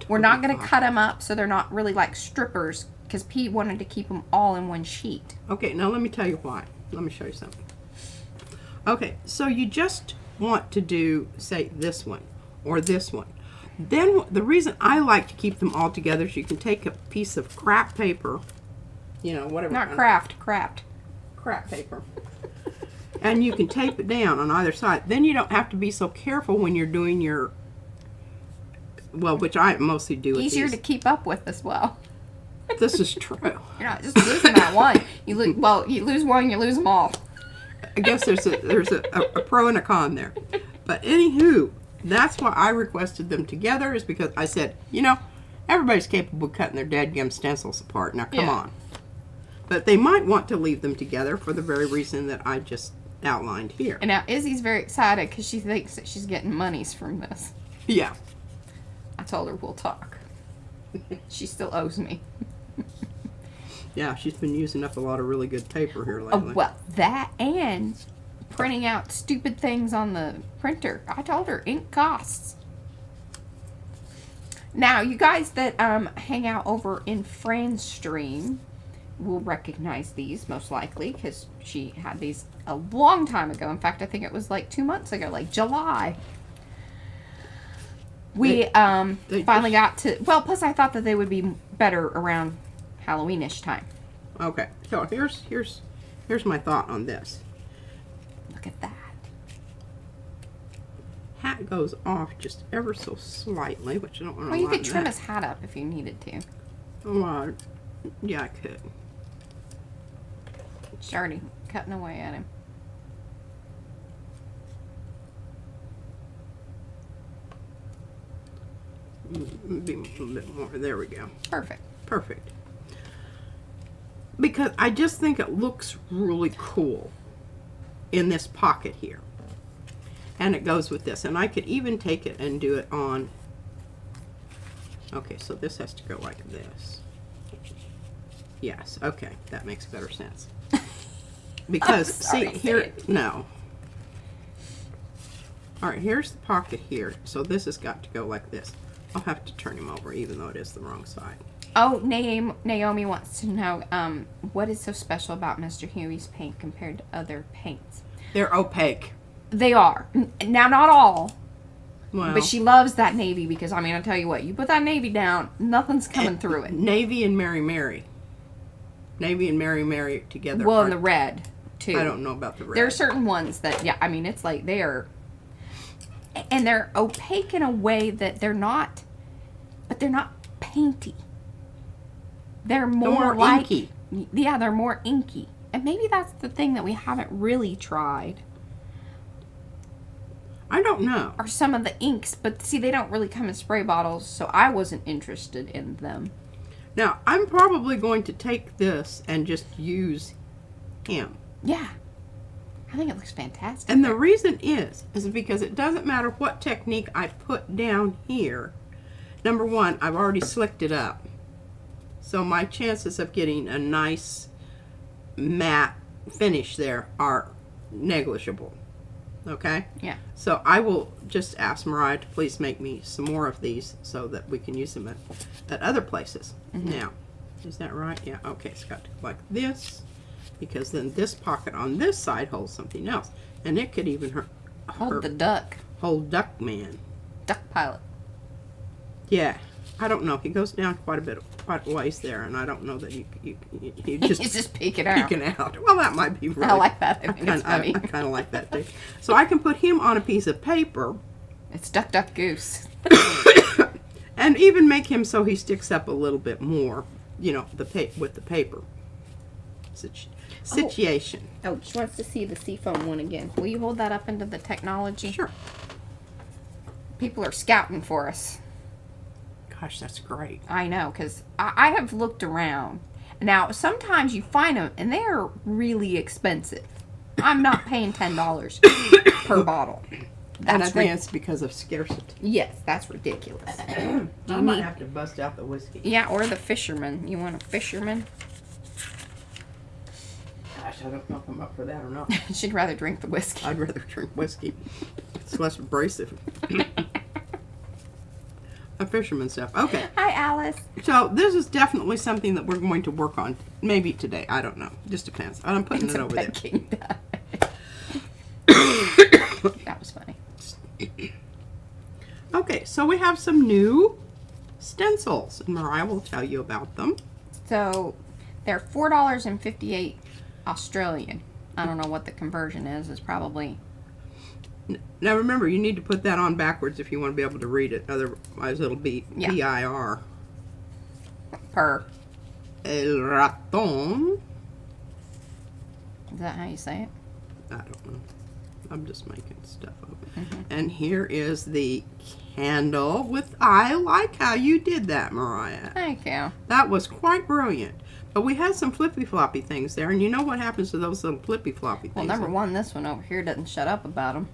We're not going to cut them up so they're not really like strippers because Pete wanted to keep them all in one sheet. Okay, now let me tell you why. Let me show you something. Okay, so you just want to do, say, this one or this one. Then the reason I like to keep them all together is you can take a piece of crap paper, you know, whatever. Not craft, crap paper. And you can tape it down on either side. Then you don't have to be so careful when you're doing your, well, which I mostly do with Easier these. to keep up with as well. This is true. You're not just losing that one. You lose, well, you lose one, you lose them all. I guess there's a pro and a con there. But anywho, that's why I requested them together, is because I said, you know, everybody's capable of cutting their dadgum stencils apart. Now, come on. But they might want to leave them together for the very reason that I just outlined here. And now Izzy's very excited because she thinks that she's getting monies from this. Yeah. I told her we'll talk. She still owes me. Yeah, she's been using up a lot of really good paper here Oh, lately. well, that and printing out stupid things on the printer. I told her ink costs. Now, you guys that hang out over in Fran's stream will recognize these most likely because she had these a long time ago. In fact, I think it was like 2 months ago, like July. We they finally got to, well, plus I thought that they would be better around Halloweenish time. Okay, so here's my thought on this. Look at that. Hat goes off just ever so slightly, which I don't want to. Well, you could trim his hat up if you needed to. Oh, yeah, I could. She's already cutting away at him. Maybe a little bit more. There we go. Perfect. Perfect. Because I just think it looks really cool in this pocket here. And it goes with this. And I could even take it and do it on... Okay, so this has to go like this. Yes, okay. That makes better sense. Because, see, here... No. Alright, here's the pocket here. So this has got to go like this. I'll have to turn him over, even though it is the wrong side. Oh, Naomi wants to know, what is so special about Mr. Huey's paint compared to other paints? They're opaque. They are. Now, not all. Well, But she loves that navy because, I mean, I'll tell you what. You put that navy down, nothing's coming through it. Navy and Mary Mary. Navy and Mary Mary together. Well, and the red, too. I don't know about the red. There are certain ones that, yeah, I mean, it's like they are... And they're opaque in a way that they're not... But they're not painty. They're more like... inky. Yeah, they're more inky. And maybe that's the thing that we haven't really tried. I don't know. Are some of the inks, but see, they don't really come in spray bottles, so I wasn't interested in them. Now, I'm probably going to take this and just use him. Yeah. I think it looks fantastic. And the reason is because it doesn't matter what technique I put down here. Number one, I've already slicked it up. So my chances of getting a nice matte finish there are negligible. Okay? Yeah. So I will just ask Mariah to please make me some more of these so that we can use them at other places. Mm-hmm. Now, is that right? Yeah, okay, it's got to go like this, because then this pocket on this side holds something else. And it could even Hold the duck. hold Duck Man. Duck pilot. Yeah. I don't know. He goes down quite a ways there, and I don't know that you just He's just peeking out. peeking out. Well, that might be really... I like that. I think it's I funny. kind of like that too. So I can put him on a piece of paper It's Duck, Duck, Goose. and even make him so he sticks up a little bit more, you know, with the paper situation. Oh, she wants to see the seafoam one again. Will you hold that up into the technology? Sure. People are scouting for us. Gosh, that's great. I know, because I have looked around. Now, sometimes you find them, and they're really expensive. I'm not paying $10 per bottle. And I think it's because of scarcity. Yes, that's ridiculous. I might have to bust out the whiskey. Yeah, or the fisherman. You want a fisherman? Gosh, I don't know if I'm up for that or not. She'd rather drink the whiskey. I'd rather drink whiskey. It's less abrasive. A fisherman stuff. Okay. Hi, Alice. So this is definitely something that we're going to work on. Maybe today. I don't know. Just depends. I'm putting it over there. Peking duck. That was funny. Okay, so we have some new stencils, and Mariah will tell you about them. So they're $4.58 Australian. I don't know what the conversion is. It's probably... Now remember, you need to put that on backwards if you want to be able to read it. Otherwise, it'll be BIR. Per. El raton. Is that how you say it? I don't know. I'm just making stuff up. And here is the candle with, I like how you did that, Mariah. Thank you. That was quite brilliant. But we had some flippy floppy things there, and you know what happens to those little flippy floppy things? Well, number one, this one over here doesn't shut up about them.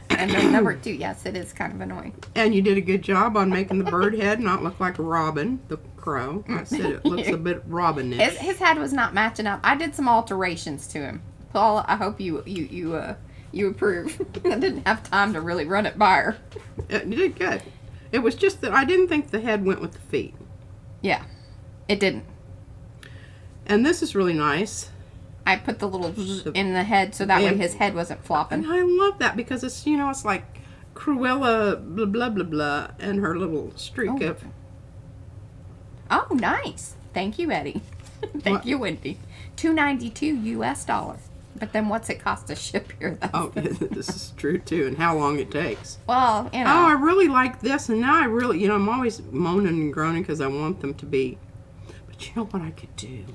And then number two, yes, it is kind of annoying. And you did a good job on making the bird head not look like a robin, the crow. I said it looks a bit robin-ish. His head was not matching up. I did some alterations to him. Paul, I hope you approve. I didn't have time to really run it by her. You did good. It was just that I didn't think the head went with the feet. Yeah, it didn't. And this is really nice. I put the little in the head so that way his head wasn't flopping. And I love that because it's, you know, it's like Cruella blah blah blah blah and her little streak of... Oh, nice. Thank you, Eddie. Thank you, Wendy. $2.92 US. But then what's it cost to ship here? Oh, this is true too, and how long it takes. Well, you know. Oh, I really like this, and now I really, you know, I'm always moaning and groaning because I want them to be. But you know what I could do?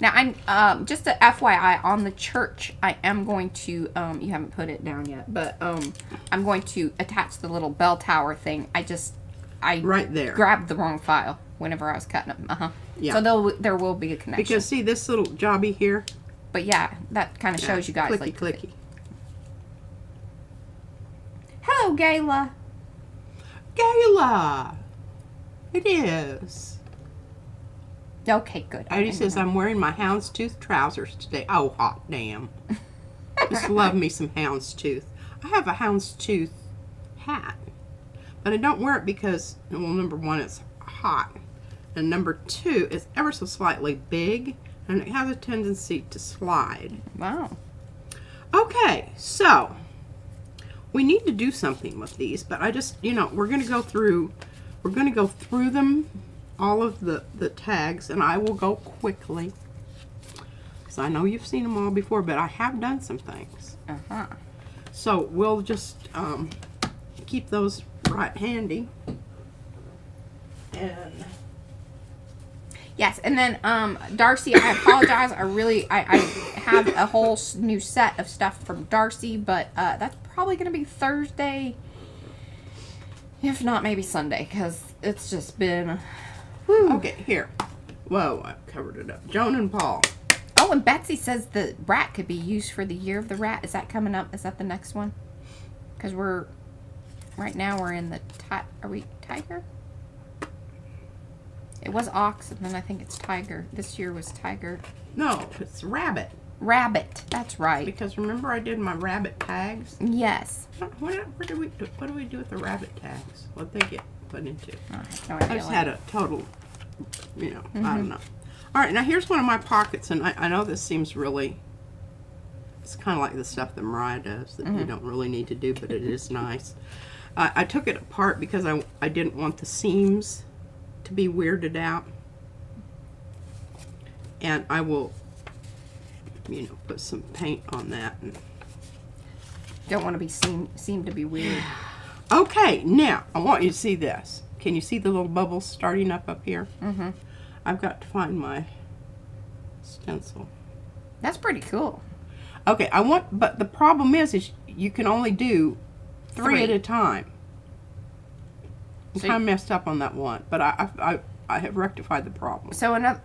Now, I'm just a FYI on the church. I am going to. You haven't put it down yet, but I'm going to attach the little bell tower thing. I right there grabbed the wrong file whenever I was cutting them. Yeah. So there will be a connection. Because see this little jobby here. But yeah, that kind of shows you guys. Clicky clicky. Hello, Gayla. Gayla. It is. Okay, good. Eddie says I'm wearing my houndstooth trousers today. Oh, hot damn. Just love me some houndstooth. I have a houndstooth hat. But I don't wear it because, well, number one, it's hot. And number two, it's ever so slightly big. And it has a tendency to slide. Wow. Okay, so we need to do something with these. But I just, you know, we're going to go through them. All of the tags, and I will go quickly because I know you've seen them all before, but I have done some things. So we'll just keep those right handy. And yes, and then Darcy, I apologize. I have a whole new set of stuff from Darcy, but that's probably going to be Thursday, if not maybe Sunday, because it's just been... Whew. Okay, here. Whoa, I covered it up. Joan and Paul. Oh, and Betsy says the rat could be used for the year of the rat. Is that coming up? Is that the next one? Because right now we're in the, are we tiger? It was ox, and then I think it's tiger. This year was tiger. No, it's rabbit. Rabbit, that's right. Because remember I did my rabbit tags? Yes. What do we do with the rabbit tags? What they get put into? I have no idea. I just had a total, you know, I don't know. All right, now here's one of my pockets, and I know this seems really, it's kind of like the stuff that Mariah does that you don't really need to do, but it is nice. I took it apart because I didn't want the seams to be weirded out. And I will, you know, put some paint on that. And don't want to be seem to be weird. Okay, now I want you to see this. Can you see the little bubbles starting up here? I've got to find my stencil. That's pretty cool. Okay, but the problem is you can only do three at a time. I'm kind of messed up on that one, but I have rectified the problem. So another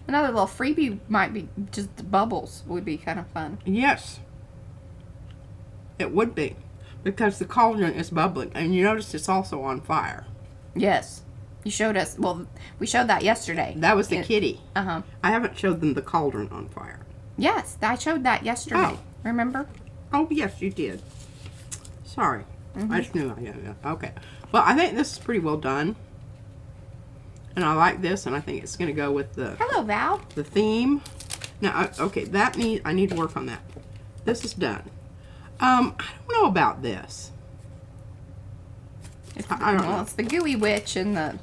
little freebie might be just the bubbles would be kind of fun. Yes, it would be, because the cauldron is bubbling, and you notice it's also on fire. Yes, you showed us. Well, we showed that yesterday. That was the kitty. I haven't showed them the cauldron on fire. Yes, I showed that yesterday. Oh. Remember? Oh yes, you did. Sorry, I just knew. Yeah. Okay. Well, I think this is pretty well done, and I like this, and I think it's going to go with the. Hello, Val. The theme. Now, okay, I need to work on that. This is done. I don't know about this. I don't know. It's the gooey witch and the...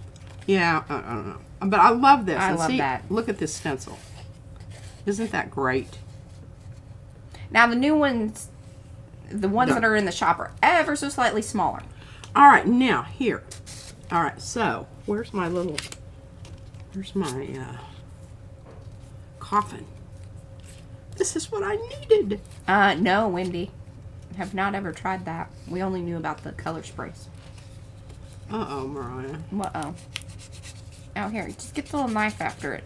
Yeah, I don't know. But I love this. I And love see, that. Look at this stencil. Isn't that great? Now, the new ones, the ones that are in the shop are ever so slightly smaller. All right, now, here. All right, so, where's my coffin? This is what I needed. No, Wendy. Have not ever tried that. We only knew about the color sprays. Uh-oh, Mariah. Uh-oh. Oh, here. Just get the little knife after it.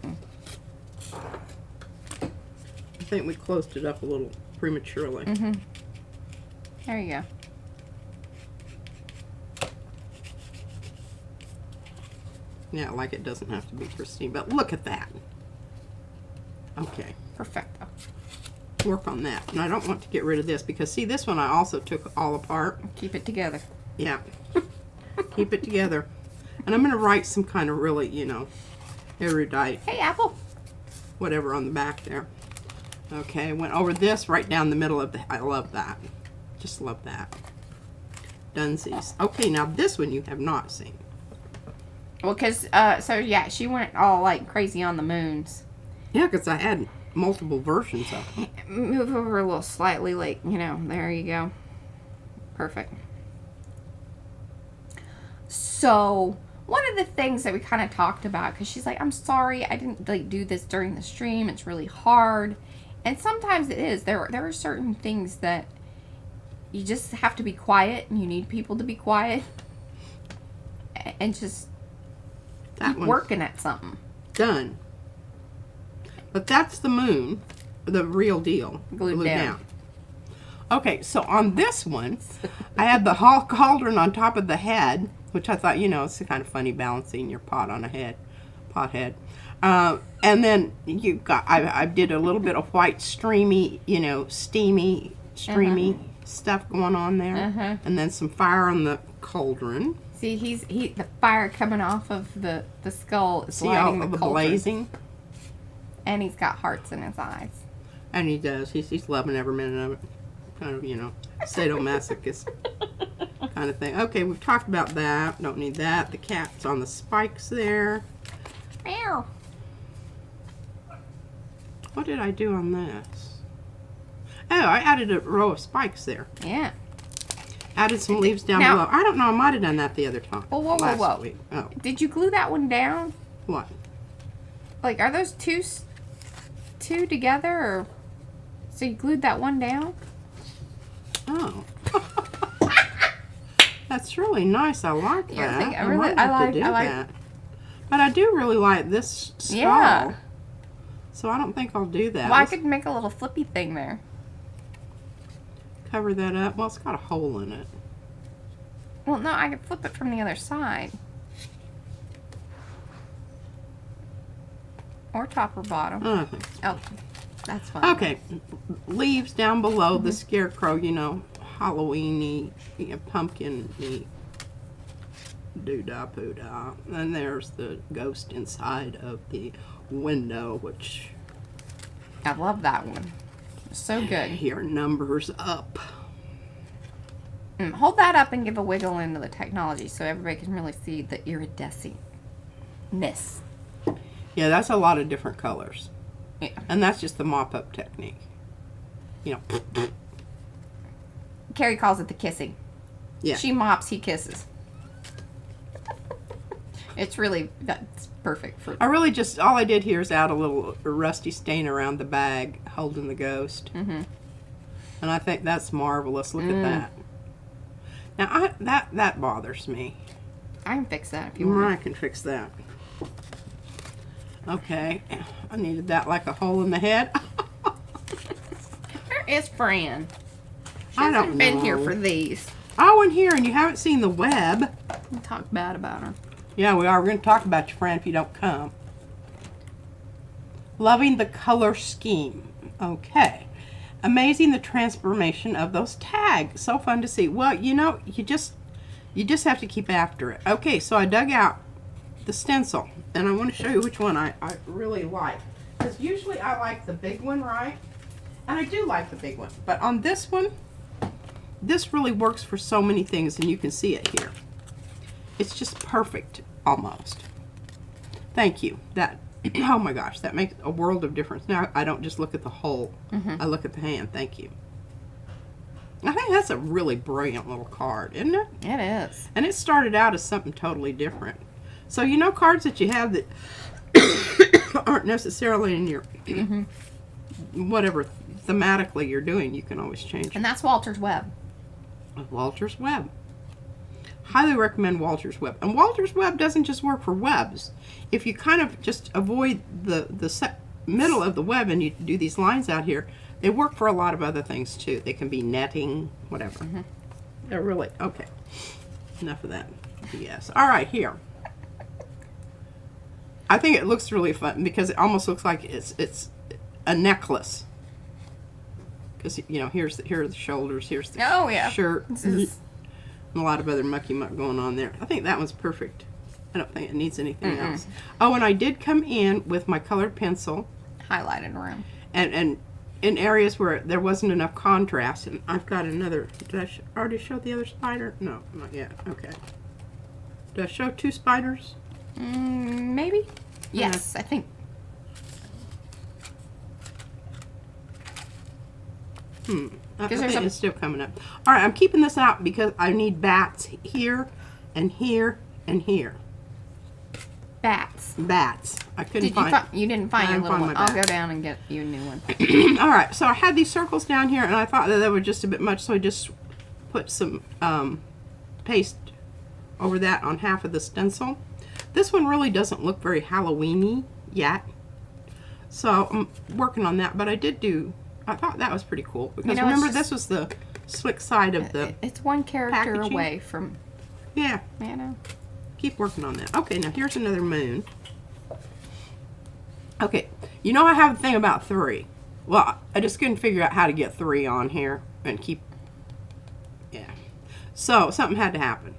I think we closed it up a little prematurely. Mm-hmm. There you go. Yeah, like it doesn't have to be pristine, but look at that. Okay. Perfecto. Work on that. And I don't want to get rid of this because, see, this one I also took all apart. Keep it together. Yeah. Keep it together. And I'm going to write some kind of really, you know, erudite, Hey, Apple. whatever on the back there. Okay, went over this right down the middle of the, I love that. Just love that. Dunsies. Okay, now this one you have not seen. Well, because, so yeah, she went all like crazy on the moons. Yeah, because I had multiple versions of them. Move over a little slightly, like, you know, there you go. Perfect. So, one of the things that we kind of talked about, because she's like, I'm sorry, I didn't like do this during the stream. It's really hard. And sometimes it is. There are certain things that you just have to be quiet, and you need people to be quiet. And just keep working at something. Done. But that's the moon, the real deal. Glued down. Okay, so on this one, I had the cauldron on top of the head, which I thought, you know, it's kind of funny balancing your pot on a pot head. And then you got, I did a little bit of white streamy, you know, steamy, streamy stuff going on there. And then some fire on the cauldron. See, the fire coming off of the skull is See lighting all the the cauldron. blazing? And he's got hearts in his eyes. And he does. He's loving every minute of it. Kind of, you know, sadomasochist kind of thing. Okay, we've talked about that. Don't need that. The cat's on the spikes there. Meow. What did I do on this? Oh, I added a row of spikes there. Yeah. Added some leaves down Now- below. I don't know. I might have done that the other time. Whoa. Last week. Oh, Did you glue that one down? what? Like, are those two together, or so you glued that one down? Oh. That's really nice. I like that. Yeah, I I really- might I have like- to do I like- that. But I do really like this skull. Yeah. So I don't think I'll do that. Well, I Let's could make a little flippy thing there. cover that up. Well, it's got a hole in it. Well, no, I could flip it from the other side. Or top or bottom. I think so. Oh, that's fine. Okay, leaves down below the scarecrow, you know, Halloween-y, you know, pumpkin-y, doo-dah, poo-dah. And there's the ghost inside of the window, which I love that one. So good. here numbers up. Hold that up and give a wiggle into the technology so everybody can really see the iridescent-ness. Yeah, that's a lot of different colors. Yeah. And that's just the mop-up technique. You know, Carrie calls it the kissing. yeah. She mops, he kisses. It's really, that's perfect for... I really just, all I did here is add a little rusty stain around the bag holding the ghost. And I think that's marvelous. Look at that. Now, that bothers me. I can fix that if you want. I can fix that. Okay. I needed that like a hole in the head. Where is Fran? She I hasn't don't been know. here for these. Oh, and here, and you haven't seen the web. We talk bad about her. Yeah, we are. We're going to talk about you, Fran, if you don't come. Loving the color scheme. Okay. Amazing the transformation of those tags. So fun to see. Well, you know, you just have to keep after it. Okay, so I dug out the stencil, and I want to show you which one I really like. Because usually I like the big one, right? And I do like the big one. But on this one, this really works for so many things, and you can see it here. it's just perfect almost. Thank you. That, oh my gosh, that makes a world of difference. Now I don't just look at the whole, I look at the hand. Thank you. I think that's a really brilliant little card, isn't it? It is. And it started out as something totally different. So you know, cards that you have that aren't necessarily in your whatever thematically you're doing, you can always change. And that's Walter's Web. Walter's Web. Highly recommend Walter's Web. And Walter's Web doesn't just work for webs. If you kind of just avoid the middle of the web and you do these lines out here, they work for a lot of other things too. They can be netting, whatever. They're really, okay. Enough of that. Yes. All right, here. I think it looks really fun because it almost looks like it's a necklace. Because, you know, here are the shoulders, here's the shirt. And a lot of other mucky muck going on there. I think that one's perfect. I don't think it needs anything else. Oh, and I did come in with my colored pencil. Highlighted around. And in areas where there wasn't enough contrast. And I've got another, did I already show the other spider? No, not yet. Okay. Did I show 2 spiders? Maybe. Yes, I think. I think it's still coming up. All right, I'm keeping this out because I need bats here and here and here. Bats. Bats. I couldn't find. You didn't find your little one. I'll go down and get you a new one. All right, so I had these circles down here, and I thought that were just a bit much, so I just put some paste over that on half of the stencil. This one really doesn't look very Halloween-y yet, so I'm working on that. But I did do. I thought that was pretty cool because remember this was the slick side of the. It's one character packaging away from. Yeah. You know. Keep working on that. Okay, now here's another moon. Okay, you know I have a thing about 3. Well, I just couldn't figure out how to get 3 on here and keep. Yeah. So something had to happen.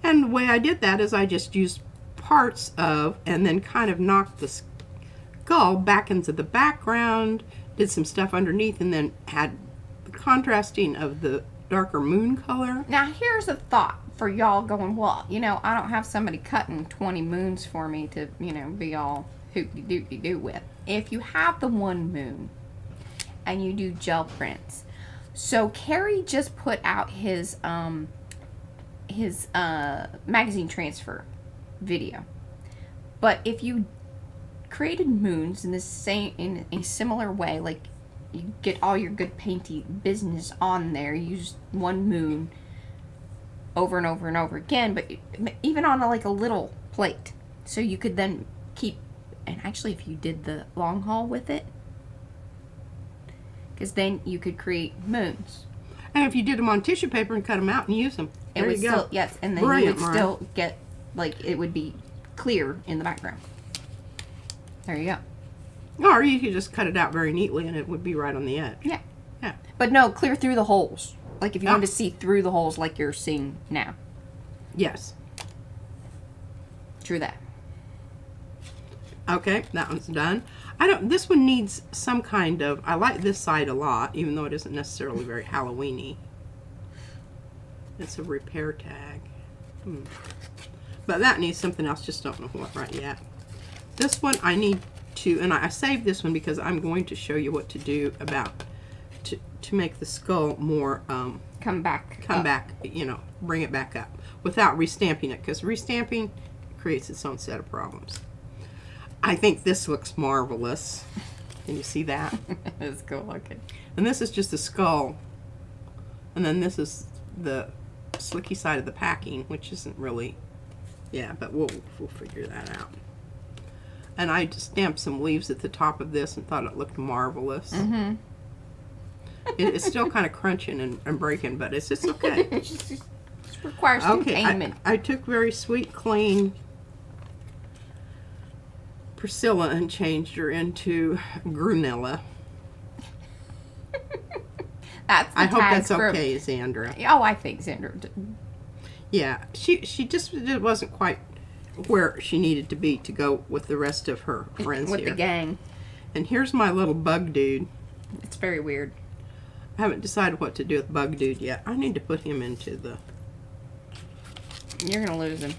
And the way I did that is I just used parts of and then kind of knocked the skull back into the background, did some stuff underneath, and then had the contrasting of the darker moon color. Now here's a thought for y'all going, well, you know, I don't have somebody cutting 20 moons for me to, you know, be all hoop-de-doop-de-doo with. If you have the one moon and you do gel prints, so Carrie just put out his magazine transfer video. But if you created moons in a similar way, like you get all your good painty business on there, use one moon over and over and over again, but even on like a little plate, so you could then keep. And actually, if you did the long haul with it, because then you could create moons. And if you did them on tissue paper and cut them out and use them, there you go. Still, yes, and then Brilliant, you would still get, like, it would be clear in the background. There you go. Or you could just cut it out very neatly and it would be right on the edge. Yeah. Yeah. But no, clear through the holes. Like if you wanted to see through the holes like you're seeing now. Yes. True that. Okay, that one's done. This one needs some kind of, I like this side a lot, even though it isn't necessarily very Halloween-y. It's a repair tag. But that needs something else, just don't know what right yet. This one I need to, and I saved this one because I'm going to show you what to do about, to make the skull more, come back, you know, bring it back up without restamping it, because restamping creates its own set of problems. I think this looks marvelous. Can you see that? It's cool looking. And this is just the skull. And then this is the slicky side of the packing, which isn't really, yeah, but we'll figure that out. And I just stamped some leaves at the top of this and thought it looked marvelous. It's still kind of crunching and breaking, but it's okay. It just requires containment. I took very sweet, clean Priscilla and changed her into Grunella. I hope that's okay, Xandra. Oh, I think Xandra. Yeah, she just wasn't quite where she needed to be to go with the rest of her friends with here. the gang. And here's my little bug dude. It's very weird. I haven't decided what to do with bug dude yet. I need to put him into the You're gonna lose him.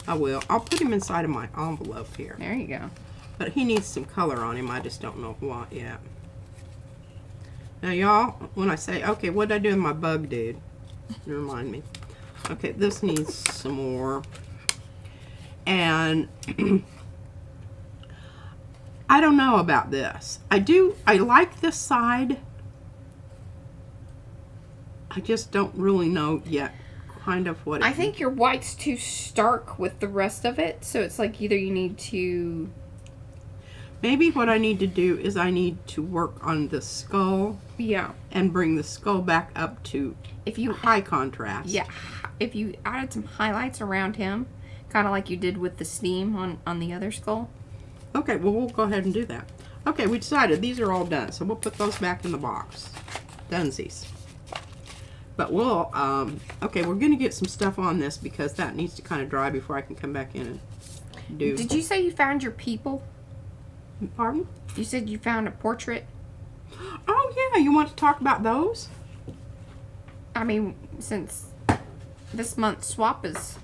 I will. I'll put him inside of my envelope here. There you go. But he needs some color on him. I just don't know what yet. Now, y'all, when I say, okay, what did I do with my bug dude? Remind me. Okay, this needs some more. And I don't know about this. I like this side. I just don't really know yet kind of what it I think your white's too stark with the rest of it, so it's like either you need to... Maybe what I need to do is I need to work on the skull. Yeah. And bring the skull back up to high contrast. Yeah. If you added some highlights around him, kind of like you did with the steam on the other skull. Okay, well, we'll go ahead and do that. Okay, we decided these are all done, so we'll put those back in the box. Dunsies. But we'll, okay, we're going to get some stuff on this because that needs to kind of dry before I can come back in and do. Did you say you found your people? Pardon? You said you found a portrait? Oh, yeah, you want to talk about those? I mean, since this month's swap is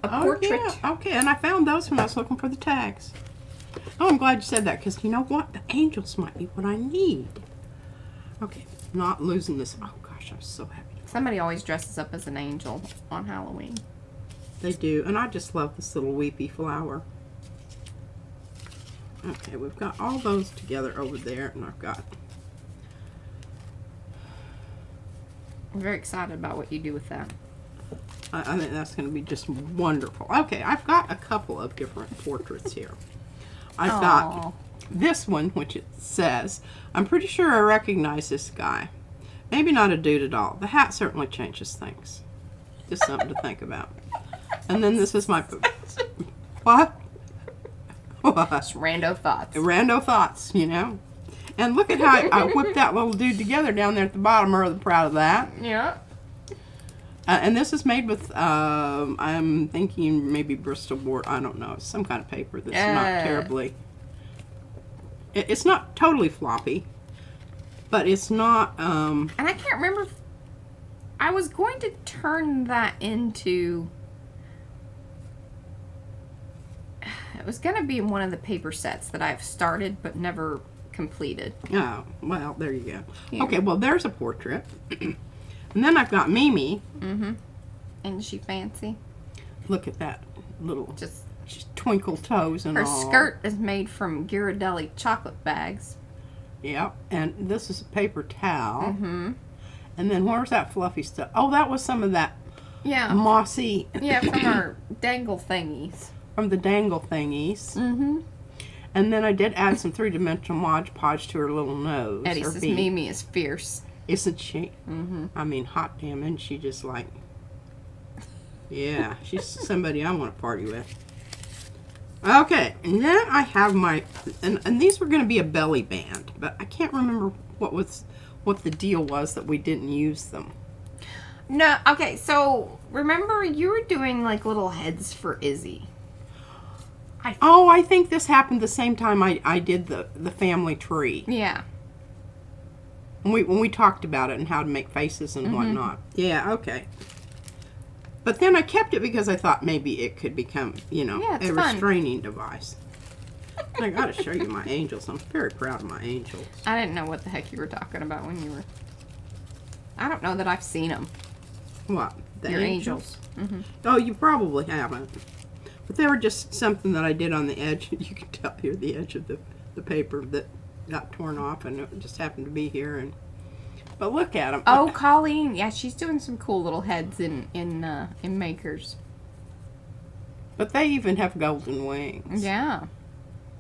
a portrait. Yeah. Okay, and I found those when I was looking for the tags. Oh, I'm glad you said that because you know what? The angels might be what I need. Okay, not losing this. Oh, gosh, I'm so happy. Somebody always dresses up as an angel on Halloween. They do, and I just love this little weepy flower. Okay, we've got all those together over there, and I've got... I'm very excited about what you do with that. I think that's going to be just wonderful. Okay, I've got a couple of different portraits here. I've got this one, which it says, I'm pretty sure I recognize this guy. Maybe not a dude at all. The hat certainly changes things. Just something to think about. And then this is my... What? Just rando thoughts. Rando thoughts, you know. And look at how I whipped that little dude together down there at the bottom. I'm really proud of that. Yeah. And this is made with, I'm thinking maybe Bristol board. I don't know. It's some kind of paper that's not terribly... It's not totally floppy. But it's not... And I can't remember if I was going to turn that into... It was going to be one of the paper sets that I've started but never completed. Oh, well, there you go. Here. Okay, well, there's a portrait. And then I've got Mimi. Mm-hmm. Isn't she fancy? Look at that little Just twinkle toes and her all. skirt is made from Ghirardelli chocolate bags. Yep, and this is a paper towel. Mm-hmm. And then where's that fluffy stuff? Oh, that was some of that Yeah. mossy... Yeah, from our dangle thingies. From the dangle thingies. Mm-hmm. And then I did add some three-dimensional Mod Podge to her little nose. Eddie or says beak. Mimi is fierce. Isn't she? Mm-hmm. I mean, hot damn, isn't she just like... Yeah, she's somebody I want to party with. Okay, and then I have my... And these were going to be a belly band, but I can't remember what the deal was that we didn't use them. No, okay, so remember you were doing like little heads for Izzy. I think this happened the same time I did the family tree. Yeah. When we talked about it and how to make faces and whatnot. Yeah, okay. But then I kept it because I thought maybe it could become, you know, a restraining device. I got to show you my angels. I'm very proud of my angels. I didn't know what the heck you were talking about when you were... I don't know that I've seen them. What? Your angels. Mm-hmm. Oh, you probably haven't. But they were just something that I did on the edge. You can tell here the edge of the paper that got torn off, and it just happened to be here. But look at them. Oh, Colleen. Yeah, she's doing some cool little heads in Makers. But they even have golden wings. Yeah.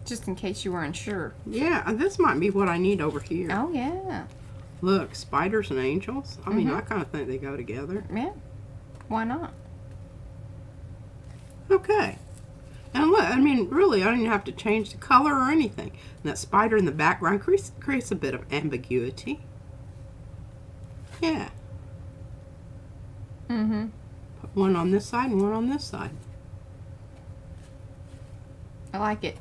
Just in case you weren't sure. Yeah, and this might be what I need over here. Oh, yeah. Look, spiders and angels. I mean, I kind of think they go together. Yeah. Why not? Okay. And look, I mean, really, I don't even have to change the color or anything. And that spider in the background creates a bit of ambiguity. Yeah. Mm-hmm. Put one on this side and one on this side. I like it.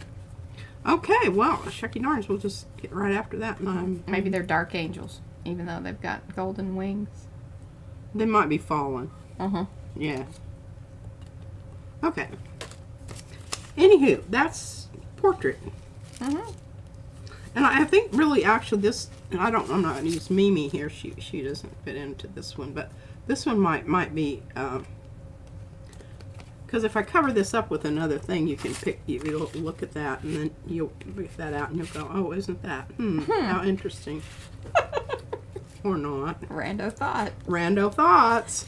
Okay, well, shucky darns, we'll just get right after that. And Maybe they're dark angels, even though they've got golden wings. they might be fallen. Uh-huh. Yeah. Okay. Anywho, that's portrait. Mm-hmm. And I think really actually this, I'm not going to use Mimi here. She doesn't fit into this one, but this one might be, because if I cover this up with another thing, you can you'll look at that and then you'll pick that out and you'll go, oh, isn't that, how interesting. Or not. Rando thought. Rando thoughts.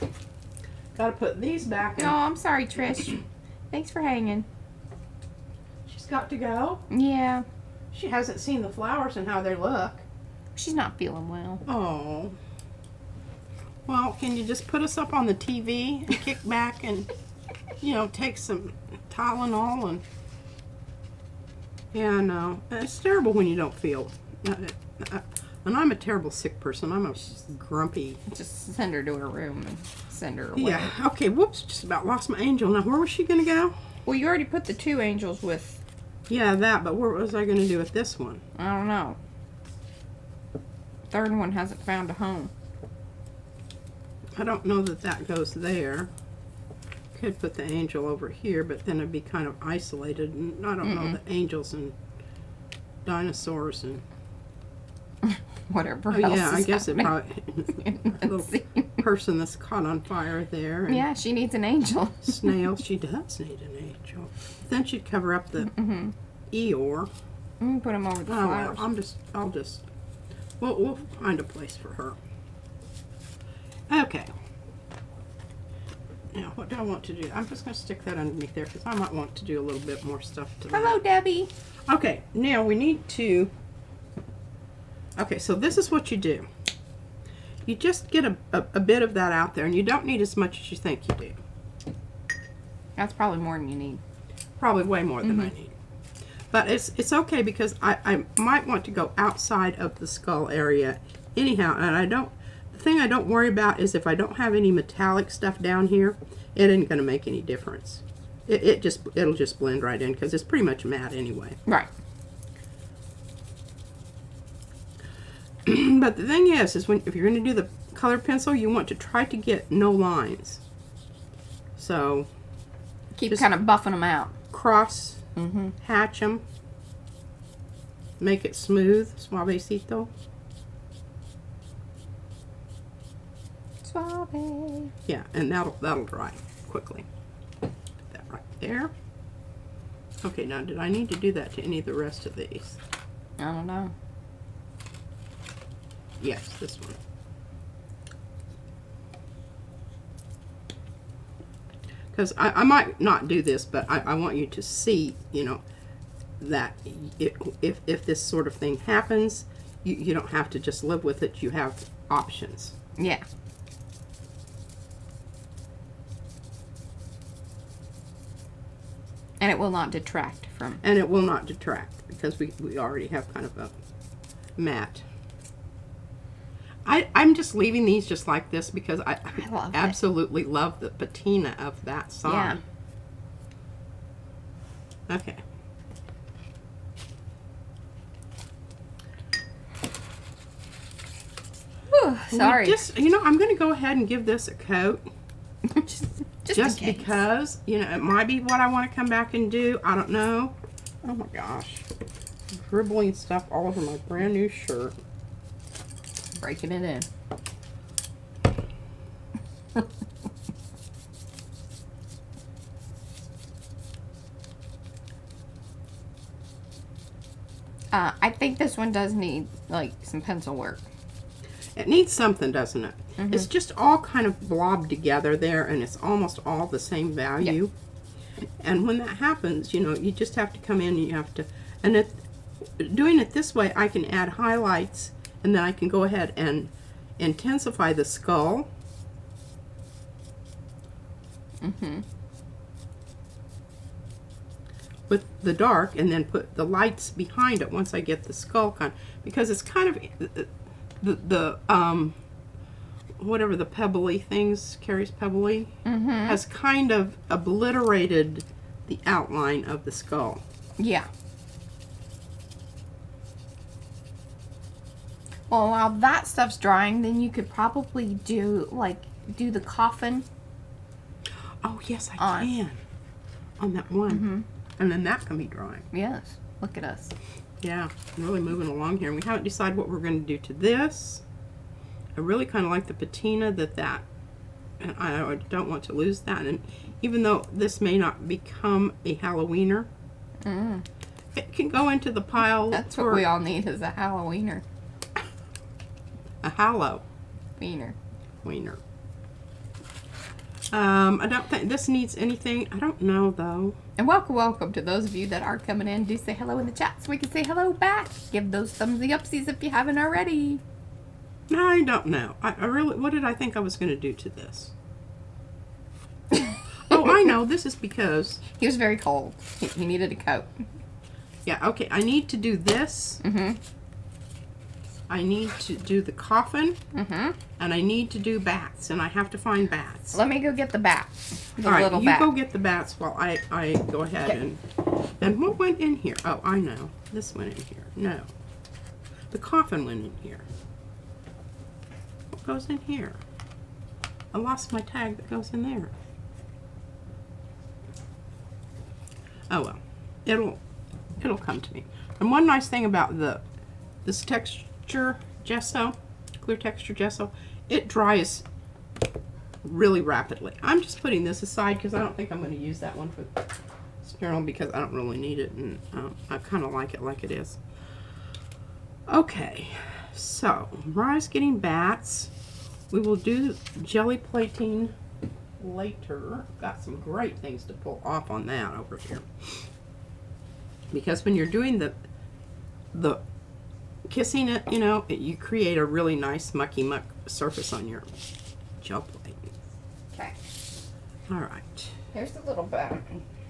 Got to put these back in. Oh, I'm sorry, Trish. Thanks for hanging. She's got to go. Yeah. She hasn't seen the flowers and how they look. She's not feeling well. Oh. Well, can you just put us up on the TV and kick back and, take some Tylenol and... Yeah, no. It's terrible when you don't feel. And I'm a terrible sick person. I'm a grumpy... Just send her to her room and send her away. Yeah. Okay, whoops. Just about lost my angel. Now, where was she going to go? Well, you already put the 2 angels with... Yeah, that, but what was I going to do with this one? I don't know. Third one hasn't found a home. I don't know that goes there. Could put the angel over here, but then it'd be kind of isolated. And I don't know the angels and dinosaurs and... Whatever Oh, else yeah, I is guess it happening. probably... little person that's caught on fire there. And Yeah, she needs an angel. snail. She does need an angel. Then she'd cover up the Eeyore. Put them over the Oh, well, flowers. We'll find a place for her. Okay. Now, what do I want to do? I'm just going to stick that underneath there because I might want to do a little bit more stuff to that. Hello, Debbie. Okay, now we need to... Okay, so this is what you do. You just get a bit of that out there, and you don't need as much as you think you do. That's probably more than you need. Probably way more than I need. But it's okay because I might want to go outside of the skull area anyhow, and the thing I don't worry about is if I don't have any metallic stuff down here, it isn't going to make any difference. It'll just blend right in because it's pretty much matte anyway. Right. But the thing is if you're going to do the colored pencil, you want to try to get no lines. So Keep kind of buffing them out. cross, hatch them, make it smooth, suavecito. Suave. Yeah, and that'll dry quickly. Put that right there. Okay, now did I need to do that to any of the rest of these? I don't know. Yes, this one. Because I might not do this, but I want you to see, that if this sort of thing happens, you don't have to just live with it. You have options. Yeah. And it will not detract from... And it will not detract because we already have kind of a matte. I'm just leaving these just like this because I love absolutely love the patina of that song. Yeah. Okay. Whew, sorry. I'm going to go ahead and give this a coat. just in case. Because, it might be what I want to come back and do. I don't know. Oh my gosh. Dribbling stuff all over my brand new shirt. Breaking it in. I think this one does need like some pencil work. It needs something, doesn't it? It's just all kind of blobbed together there, and it's almost all the same value. Yep. And when that happens, you just have to come in and you have to, and doing it this way, I can add highlights, and then I can go ahead and intensify the skull. With the dark, and then put the lights behind it once I get the skull because it's kind of the whatever the pebbly things, Carrie's pebbly, has kind of obliterated the outline of the skull. Yeah. Well, while that stuff's drying, then you could probably do the coffin Oh, yes, I On. can. On that one. And then that can be drying. Yes. Look at us. Yeah, really moving along here. We haven't decided what we're going to do to this. I really kind of like the patina and I don't want to lose that. And even though this may not become a Halloweener, it can go into the pile. That's what we all need is a Halloweener. A Hallow Wiener. wiener. I don't think this needs anything. I don't know though. And welcome to those of you that are coming in. Do say hello in the chat so we can say hello back. Give those thumbsy upsies if you haven't already. I don't know. I really, what did I think I was going to do to this? Oh, I know. This is because He was very cold. He needed a coat. yeah, okay. I need to do this. I need to do the coffin. And I need to do bats. And I have to find bats. Let me go get the bat. The All right, little you bat. go get the bats while I go ahead and what went in here? Oh, I know. This went in here. No. The coffin went in here. What goes in here? I lost my tag that goes in there. Oh well. It'll come to me. And one nice thing about this texture gesso, clear texture gesso, it dries really rapidly. I'm just putting this aside because I don't think I'm going to use that one for this journal because I don't really need it, and I kind of like it is. Okay, so Mariah's getting bats. We will do jelly plating later. Got some great things to pull off on that over here. Because when you're doing the kissing it, you know, you create a really nice mucky muck surface on your gel plate. Okay. All right. Here's the little bat.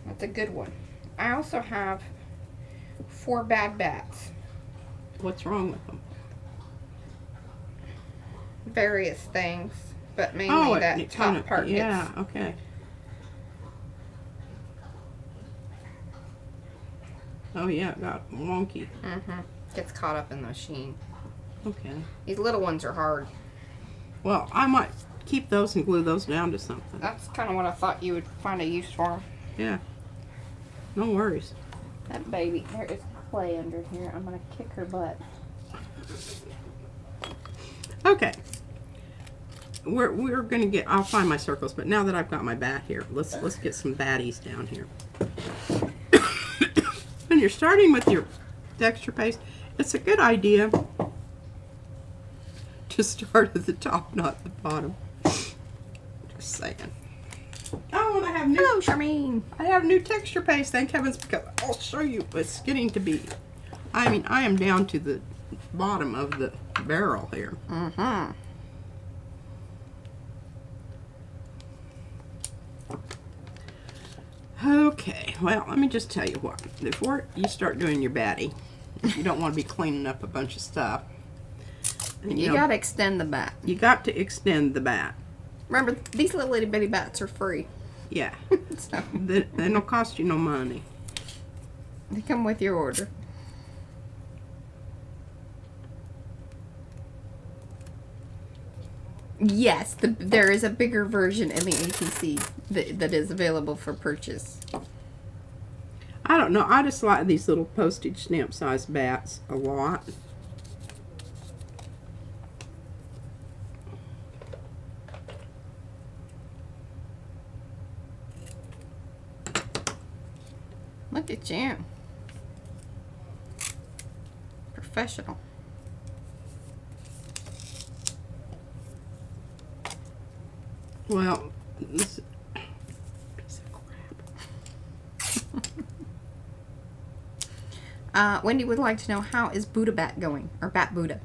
That's a good one. I also have 4 bad bats. What's wrong with them? Various things, but mainly that it top part. Yeah, okay. Oh yeah, it got wonky. Gets caught up in the sheen. Okay. These little ones are hard. Well, I might keep those and glue those down to something. That's kind of what I thought you would find a use for them. Yeah. No worries. That baby, there is clay under here. I'm gonna kick her butt. Okay. We're gonna get. I'll find my circles, but now that I've got my bat here, let's get some batties down here. When you're starting with your texture paste, it's a good idea to start at the top, not the bottom. Just saying. Oh, and I have new. Hello, Charmaine. I have new texture paste. Thank heavens, because I'll show you. It's getting to be. I mean, I am down to the bottom of the barrel here. Okay, well, let me just tell you what. Before you start doing your batty, you don't want to be cleaning up a bunch of stuff. And, You gotta extend the bat. You got to extend the bat. Remember, these little itty bitty bats are free. Yeah. So They don't cost you no money. they come with your order. Yes, there is a bigger version in the ATC that is available for purchase. I don't know. I just like these little postage stamp size bats a lot. Look at you. Professional. Well, this piece of crap. Wendy would like to know, how is Buddha Bat going? Or Bat Buddha?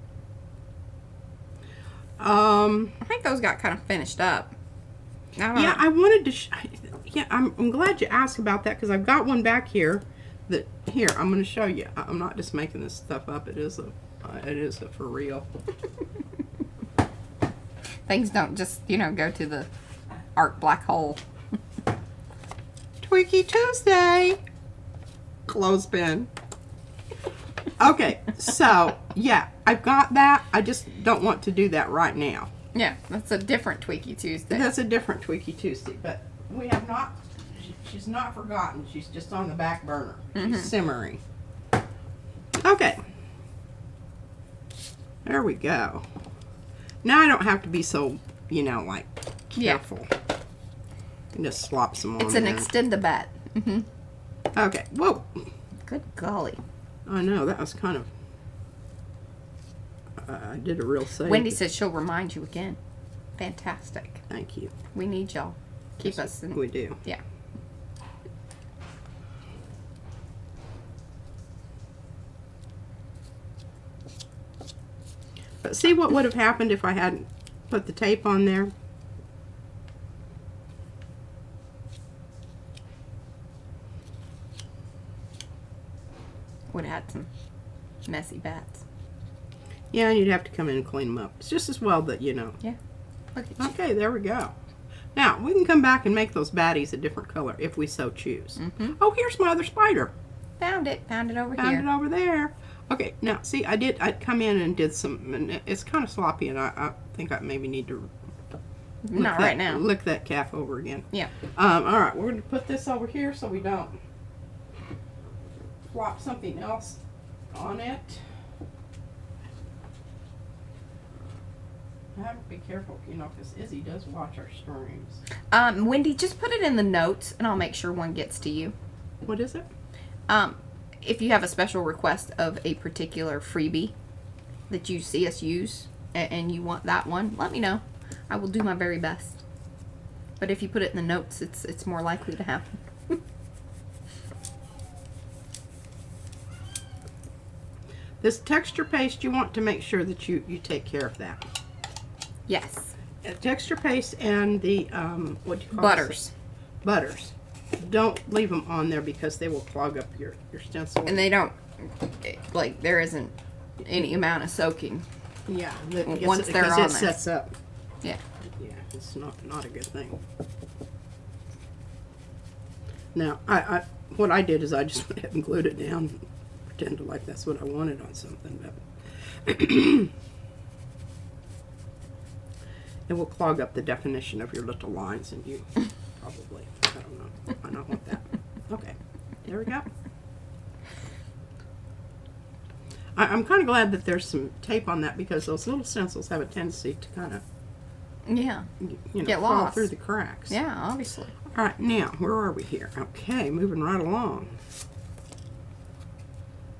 I think those got kind of finished up. Yeah, I wanted to. Yeah, I'm glad you asked about that because I've got one back here. That here I'm going to show you. I'm not just making this stuff up. It is a for real. Things don't just, go to the art black hole. Twinkie Tuesday. Clothespin. Okay, so yeah, I've got that. I just don't want to do that right now. Yeah, that's a different Tweaky Tuesday. That's a different Twinkie Tuesday, but we have not, she's not forgotten. She's just on the back burner. She's simmering. Okay. There we go. Now I don't have to be so, you know, like, careful. And just slop some on It's an there. extend-a-bat. Okay. Whoa. Good golly. I know, that was kind of... I did a real save. Wendy said she'll remind you again. Fantastic. Thank you. We need y'all. Keep us in... We do. Yeah. But see what would have happened if I hadn't put the tape on there? Would have had some messy bats. Yeah, and you'd have to come in and clean them up. It's just as well that, you know. Yeah. Look at you. Okay, there we go. Now, we can come back and make those baddies a different color if we so choose. Oh, here's my other spider. Found it. Found it over Found here. it over there. Okay, now, see, I'd come in and did some, and it's kind of sloppy, and I think I maybe need to Not right now. lick that calf over again. Yeah. All right, we're going to put this over here so we don't flop something else on it. I have to be careful, you know, because Izzy does watch our streams. Wendy, just put it in the notes, and I'll make sure one gets to you. What is it? If you have a special request of a particular freebie that you see us use, and you want that one, let me know. I will do my very best. But if you put it in the notes, it's more likely to happen. This texture paste, you want to make sure that you take care of that. Yes. Texture paste and the, what do you call Butters. It? Butters. Don't leave them on there because they will clog up your stencil. And they don't, like, there isn't any amount of soaking. Yeah. Once they're on it there. sets up. Yeah. Yeah, it's not a good thing. Now, what I did is I just went ahead and glued it down, pretended like that's what I wanted on something, but it will clog up the definition of your little lines, and you probably, I don't know, I don't want that. Okay, there we go. I'm kind of glad that there's some tape on that because those little stencils have a tendency to kind of, Yeah. you know, Get fall lost. through the cracks. Yeah, obviously. All right, now, where are we here? Okay, moving right along.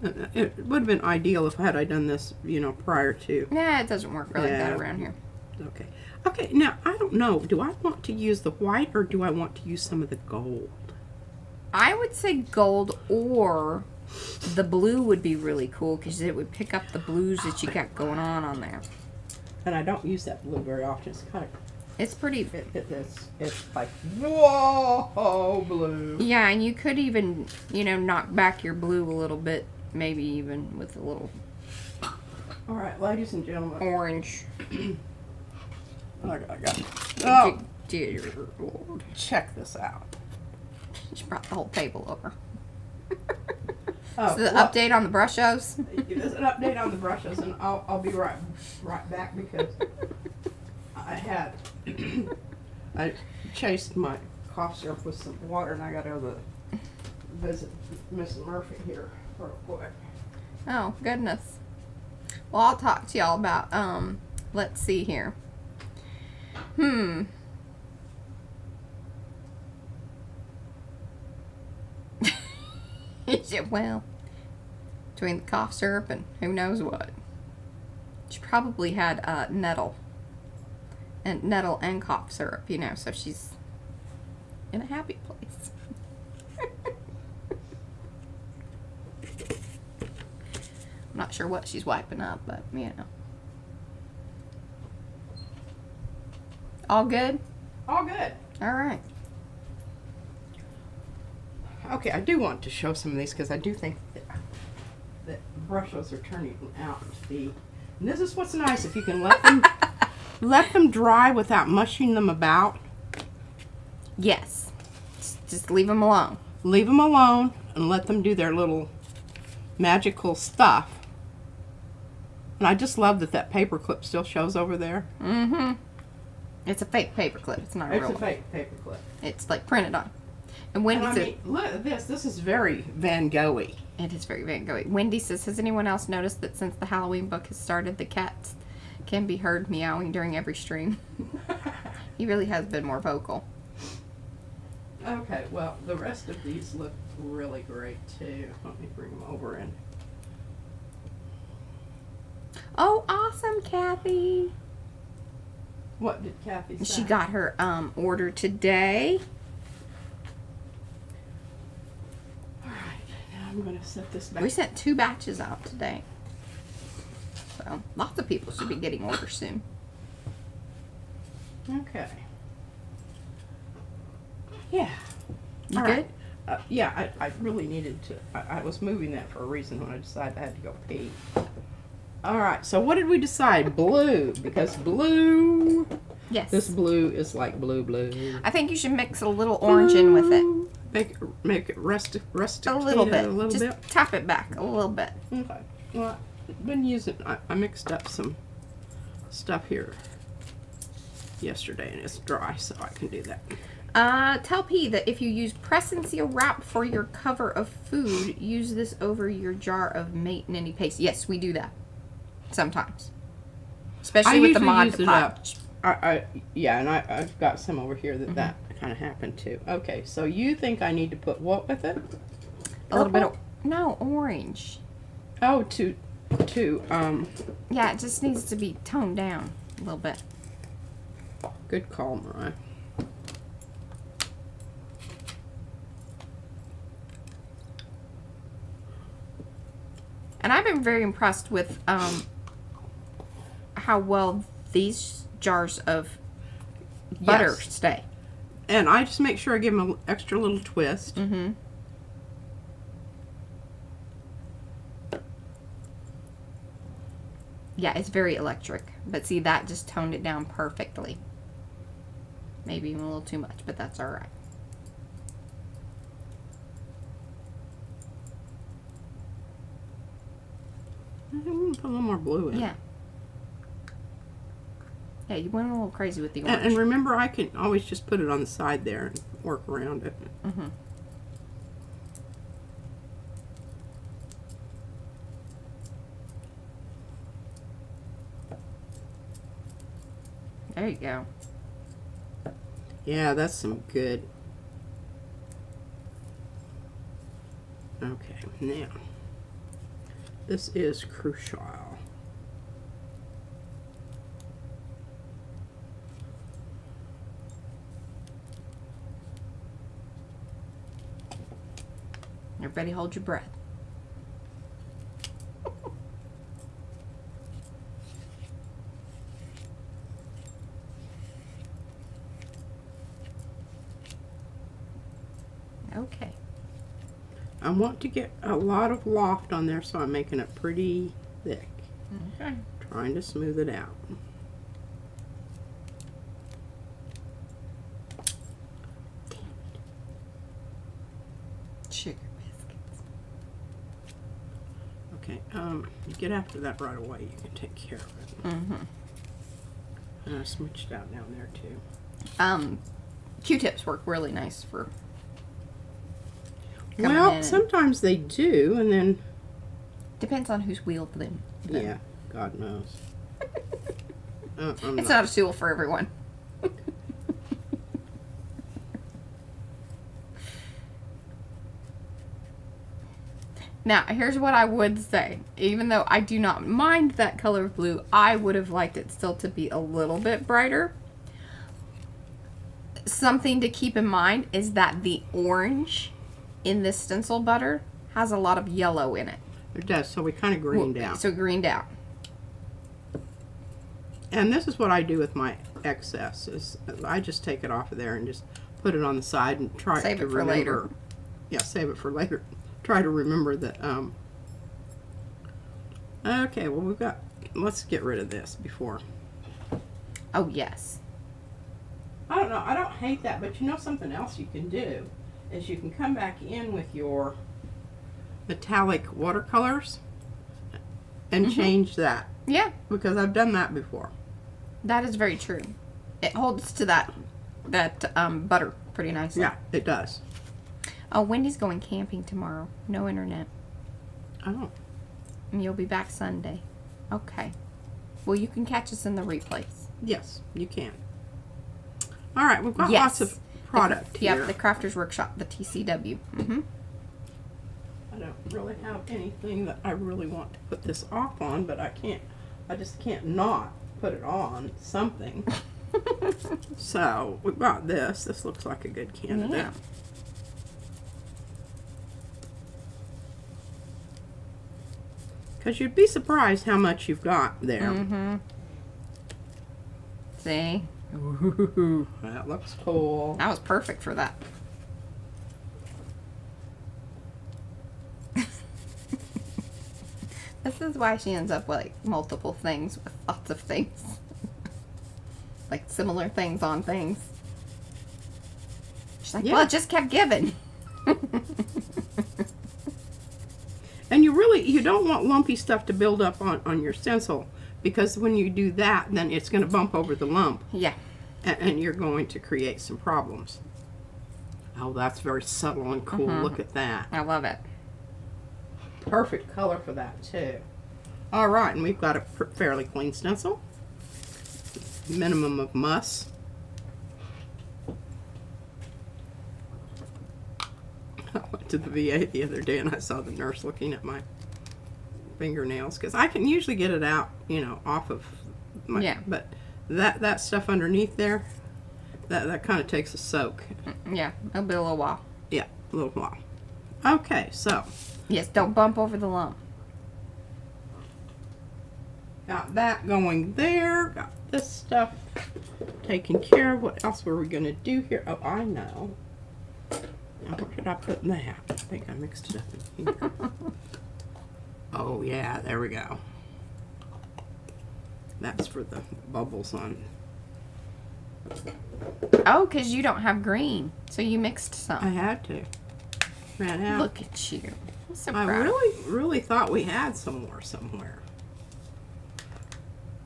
It would have been ideal if I done this, you know, prior to. Nah, it doesn't work like that Yeah. around here. Okay. Okay, now, I don't know. Do I want to use the white or do I want to use some of the gold? I would say gold, or the blue would be really cool because it would pick up the blues that you got going on there. And I don't use that blue very often. It's kind of, It's pretty. it's like, whoa, blue. Yeah, and you could even, you know, knock back your blue a little bit, maybe even with a little All right, ladies and gentlemen. orange. I got it. Oh, Dear Lord. check this out. She brought the whole table over. Oh, So the well, update on the Brushos. There's an update on the brushes, and I'll be right back because I chased my cough syrup with some water, and I got to go visit Miss Murphy here real quick. Oh, goodness. Well, I'll talk to y'all about, let's see here. Well, between the cough syrup and who knows what. She probably had nettle and cough syrup, you know, so she's in a happy place. I'm not sure what she's wiping up, but you know. All good? All good. All right. Okay, I do want to show some of these because I do think that brushes are turning out to be. And this is what's nice if you can let them dry without mushing them about. Yes. Just leave them alone. Leave them alone and let them do their little magical stuff. And I just love that paper clip still shows over there. Mm-hmm. It's a fake paper clip. It's not a It's real a one. fake paper clip. It's like printed on. And Wendy And I said, mean, look at this. This is very Van Gogh-y. it is very Van Gogh. Wendy says, has anyone else noticed that since the Halloween book has started, the cats can be heard meowing during every stream? He really has been more vocal. Okay, well, the rest of these look really great too. Let me bring them over in. Oh, awesome, Kathy. What did Kathy say? She got her order today. All right, now I'm going to set this back. We sent 2 batches out today. So, lots of people should be getting orders soon. Okay. Yeah. You All good? right. Yeah, I really needed to. I was moving that for a reason when I decided I had to go pee. All right, so what did we decide? Blue, because blue, Yes. this blue is like blue. I think you should mix a little orange in with it. Make it rustic A little bit. a little Just bit. tap it back a little bit. Okay. Well, I've been using, I mixed up some stuff here yesterday and it's dry, so I can do that. Tell P that if you use press and seal wrap for your cover of food, use this over your jar of mate and any paste. Yes, we do that sometimes, especially with the Mod Podge. Yeah, and I've got some over here that kind of happened to. Okay, so you think I need to put what with it? A little bit of orange. Oh, Yeah, it just needs to be toned down a little bit. good call, Mariah. And I've been very impressed with how well these jars of butter Yes. stay. And I just make sure I give them an extra little twist. Mm-hmm. Yeah, it's very electric. But see, that just toned it down perfectly. Maybe even a little too much, but that's alright. I'm going to put a little more blue in. Yeah. Yeah, you went a little crazy with the orange. And remember, I can always just put it on the side there and work around it. Mm-hmm. There you go. Yeah, that's some good. Okay, now this is crucial. Everybody hold your breath. Okay. I want to get a lot of loft on there, so I'm making it pretty thick. Okay. Trying to smooth it out. Sugar biscuits. Okay, you get after that right away. You can take care of it. Mm-hmm. And I smooched out down there too. Q-tips work really nice for coming in Well, and- sometimes they do, and then depends on who's wheeled them. yeah, God knows. I'm It's not a tool for everyone. Now, here's what I would say. Even though I do not mind that color of blue, I would have liked it still to be a little bit brighter. Something to keep in mind is that the orange in this stencil butter has a lot of yellow in it. It does, so we kind of greened out. So greened out. And this is what I do with my excess. Is I just take it off of there and just put it on the side and try Save to it for remember. later. Yeah, save it for later. Try to remember that. Okay, well we've got. Let's get rid of this before. Oh, yes. I don't know. I don't hate that, but you know something else you can do is you can come back in with your metallic watercolors and change that, Yeah, because I've done that before. that is very true. It holds to that butter pretty nicely. Yeah, it does. Oh, Wendy's going camping tomorrow. No internet. Oh. And you'll be back Sunday. Okay. Well, you can catch us in the replays. Yes, you can. All right, we've got Yes. lots of product here. Yep, the Crafters Workshop, the TCW. Mm-hmm. I don't really have anything that I really want to put this off on, but I just can't not put it on something. So we've got this. This looks like a good candidate. Yeah. Because you'd be surprised how much you've got there. Mm-hmm. See? That looks cool. That was perfect for that. This is why she ends up with like multiple things with lots of things. Like similar things on things. She's like, Yeah. well, it just kept giving. And you don't want lumpy stuff to build up on your stencil, because when you do that, then it's going to bump over the lump. Yeah. And you're going to create some problems. Oh, that's very subtle and cool. Look at that. I love it. Perfect color for that, too. All right, and we've got a fairly clean stencil. Minimum of muss. I went to the VA the other day and I saw the nurse looking at my fingernails, because I can usually get it out, off of my... Yeah. But that stuff underneath there, that kind of takes a soak. Yeah, it'll be a little while. Yeah, a little while. Okay, so... Yes, don't bump over the lump. Got that going there. Got this stuff taken care of. What else were we going to do here? Oh, I know. Now, where did I put that? I think I mixed it up in here. Oh, yeah, there we go. That's for the bubbles on. Oh, because you don't have green. So you mixed some. I had to. Ran out. Look at you. I'm so I proud. really thought we had some more somewhere.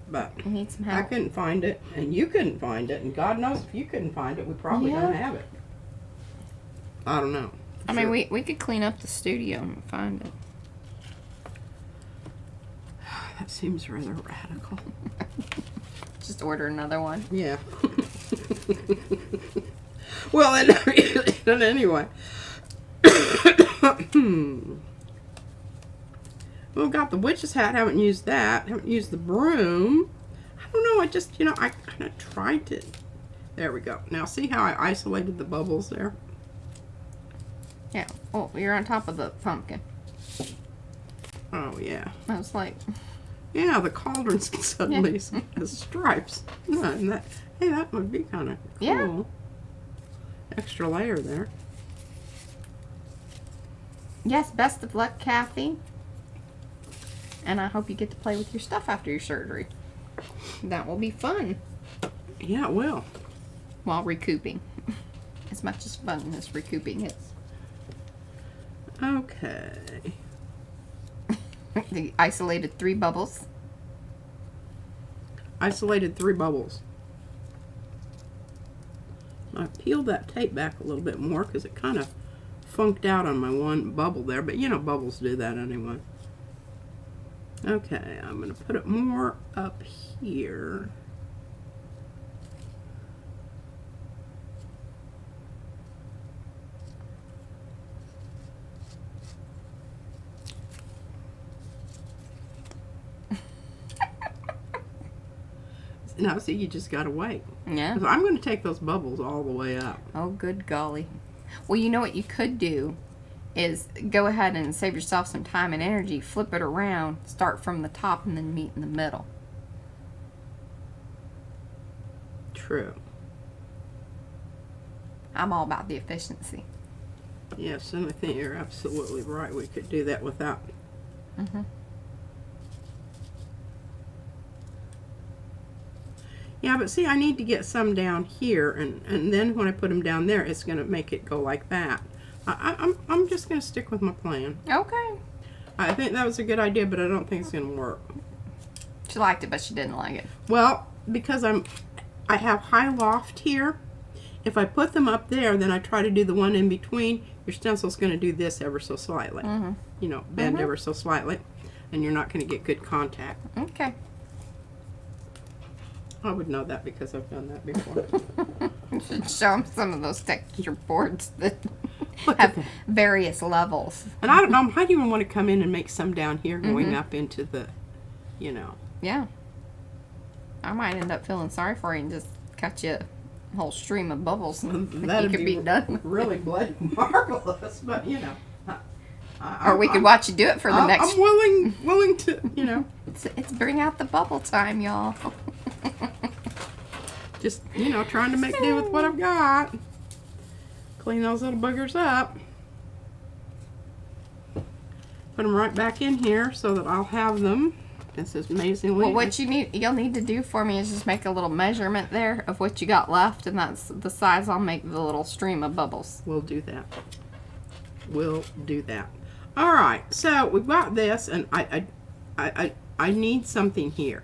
But You need some I help. couldn't find it, and you couldn't find it, and God knows if you couldn't find it, we probably Yeah. don't have it. I don't know. I mean, we could clean up the studio and find it. That seems rather radical. Just order another one. Yeah. Well, and anyway. Well, got the witch's hat. Haven't used that. Haven't used the broom. I don't know. I just, I kind of tried to. There we go. Now, see how I isolated the bubbles there? Yeah. Oh, you're on top of the pumpkin. Oh, yeah. I was like, Yeah, the cauldrons suddenly has stripes. Yeah, and hey, that would be kind of cool. Yeah. Extra layer there. yes, best of luck, Kathy. And I hope you get to play with your stuff after your surgery. That will be fun Yeah, it will. while recouping. As much as fun as recouping is. Okay. The isolated 3 bubbles. Isolated 3 bubbles. I peeled that tape back a little bit more because it kind of funked out on my one bubble there, but bubbles do that anyway. Okay, I'm going to put it more up here. Now, see, you just gotta wait. Yeah. So I'm going to take those bubbles all the way up. Oh, good golly. Well, you know what you could do is go ahead and save yourself some time and energy. Flip it around, start from the top, and then meet in the middle. True. I'm all about the efficiency. Yes, and I think you're absolutely right. We could do that without. Mm-hmm. Yeah, but see, I need to get some down here, and then when I put them down there, it's going to make it go like that. I'm just going to stick with my plan. Okay. I think that was a good idea, but I don't think it's going to work. She liked it, but she didn't like it. Well, because I'm I have high loft here. If I put them up there, then I try to do the one in between, your stencil's going to do this ever so slightly. You know, bend ever so slightly, and you're not going to get good contact. Okay. I would know that because I've done that before. You should show them some of those texture boards that Look at have that. various levels. And I don't know, I might even want to come in and make some down here going up into the, you know. Yeah. I might end up feeling sorry for you and just cut you a whole stream of bubbles. And That'd you could be done. really bloody marvelous, but you know. Or we could watch you do it for the next. I'm willing to, you know. It's bring out the bubble time, y'all. Just, you know, trying to make do with what I've got. Clean those little boogers up. Put them right back in here so that I'll have them. This is amazingly. Well, what you'll need to do for me is just make a little measurement there of what you got left, and that's the size I'll make the little stream of bubbles. We'll do that. We'll do that. All right. So we've got this, and I need something here.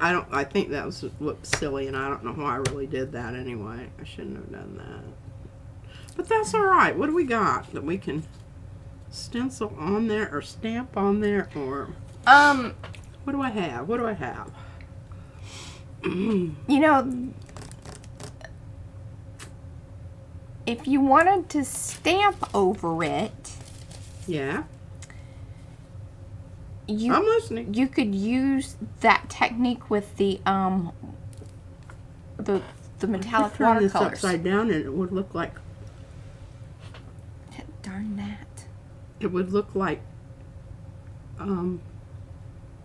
I think that looked silly, and I don't know why I really did that anyway. I shouldn't have done that. But that's all right. What do we got that we can stencil on there or stamp on there or what do I have? What do I have? You know, if you wanted to stamp over it, Yeah. you I'm listening. you could use that technique with the metallic Turn this watercolors. upside down and it would look like Darn that. it would look like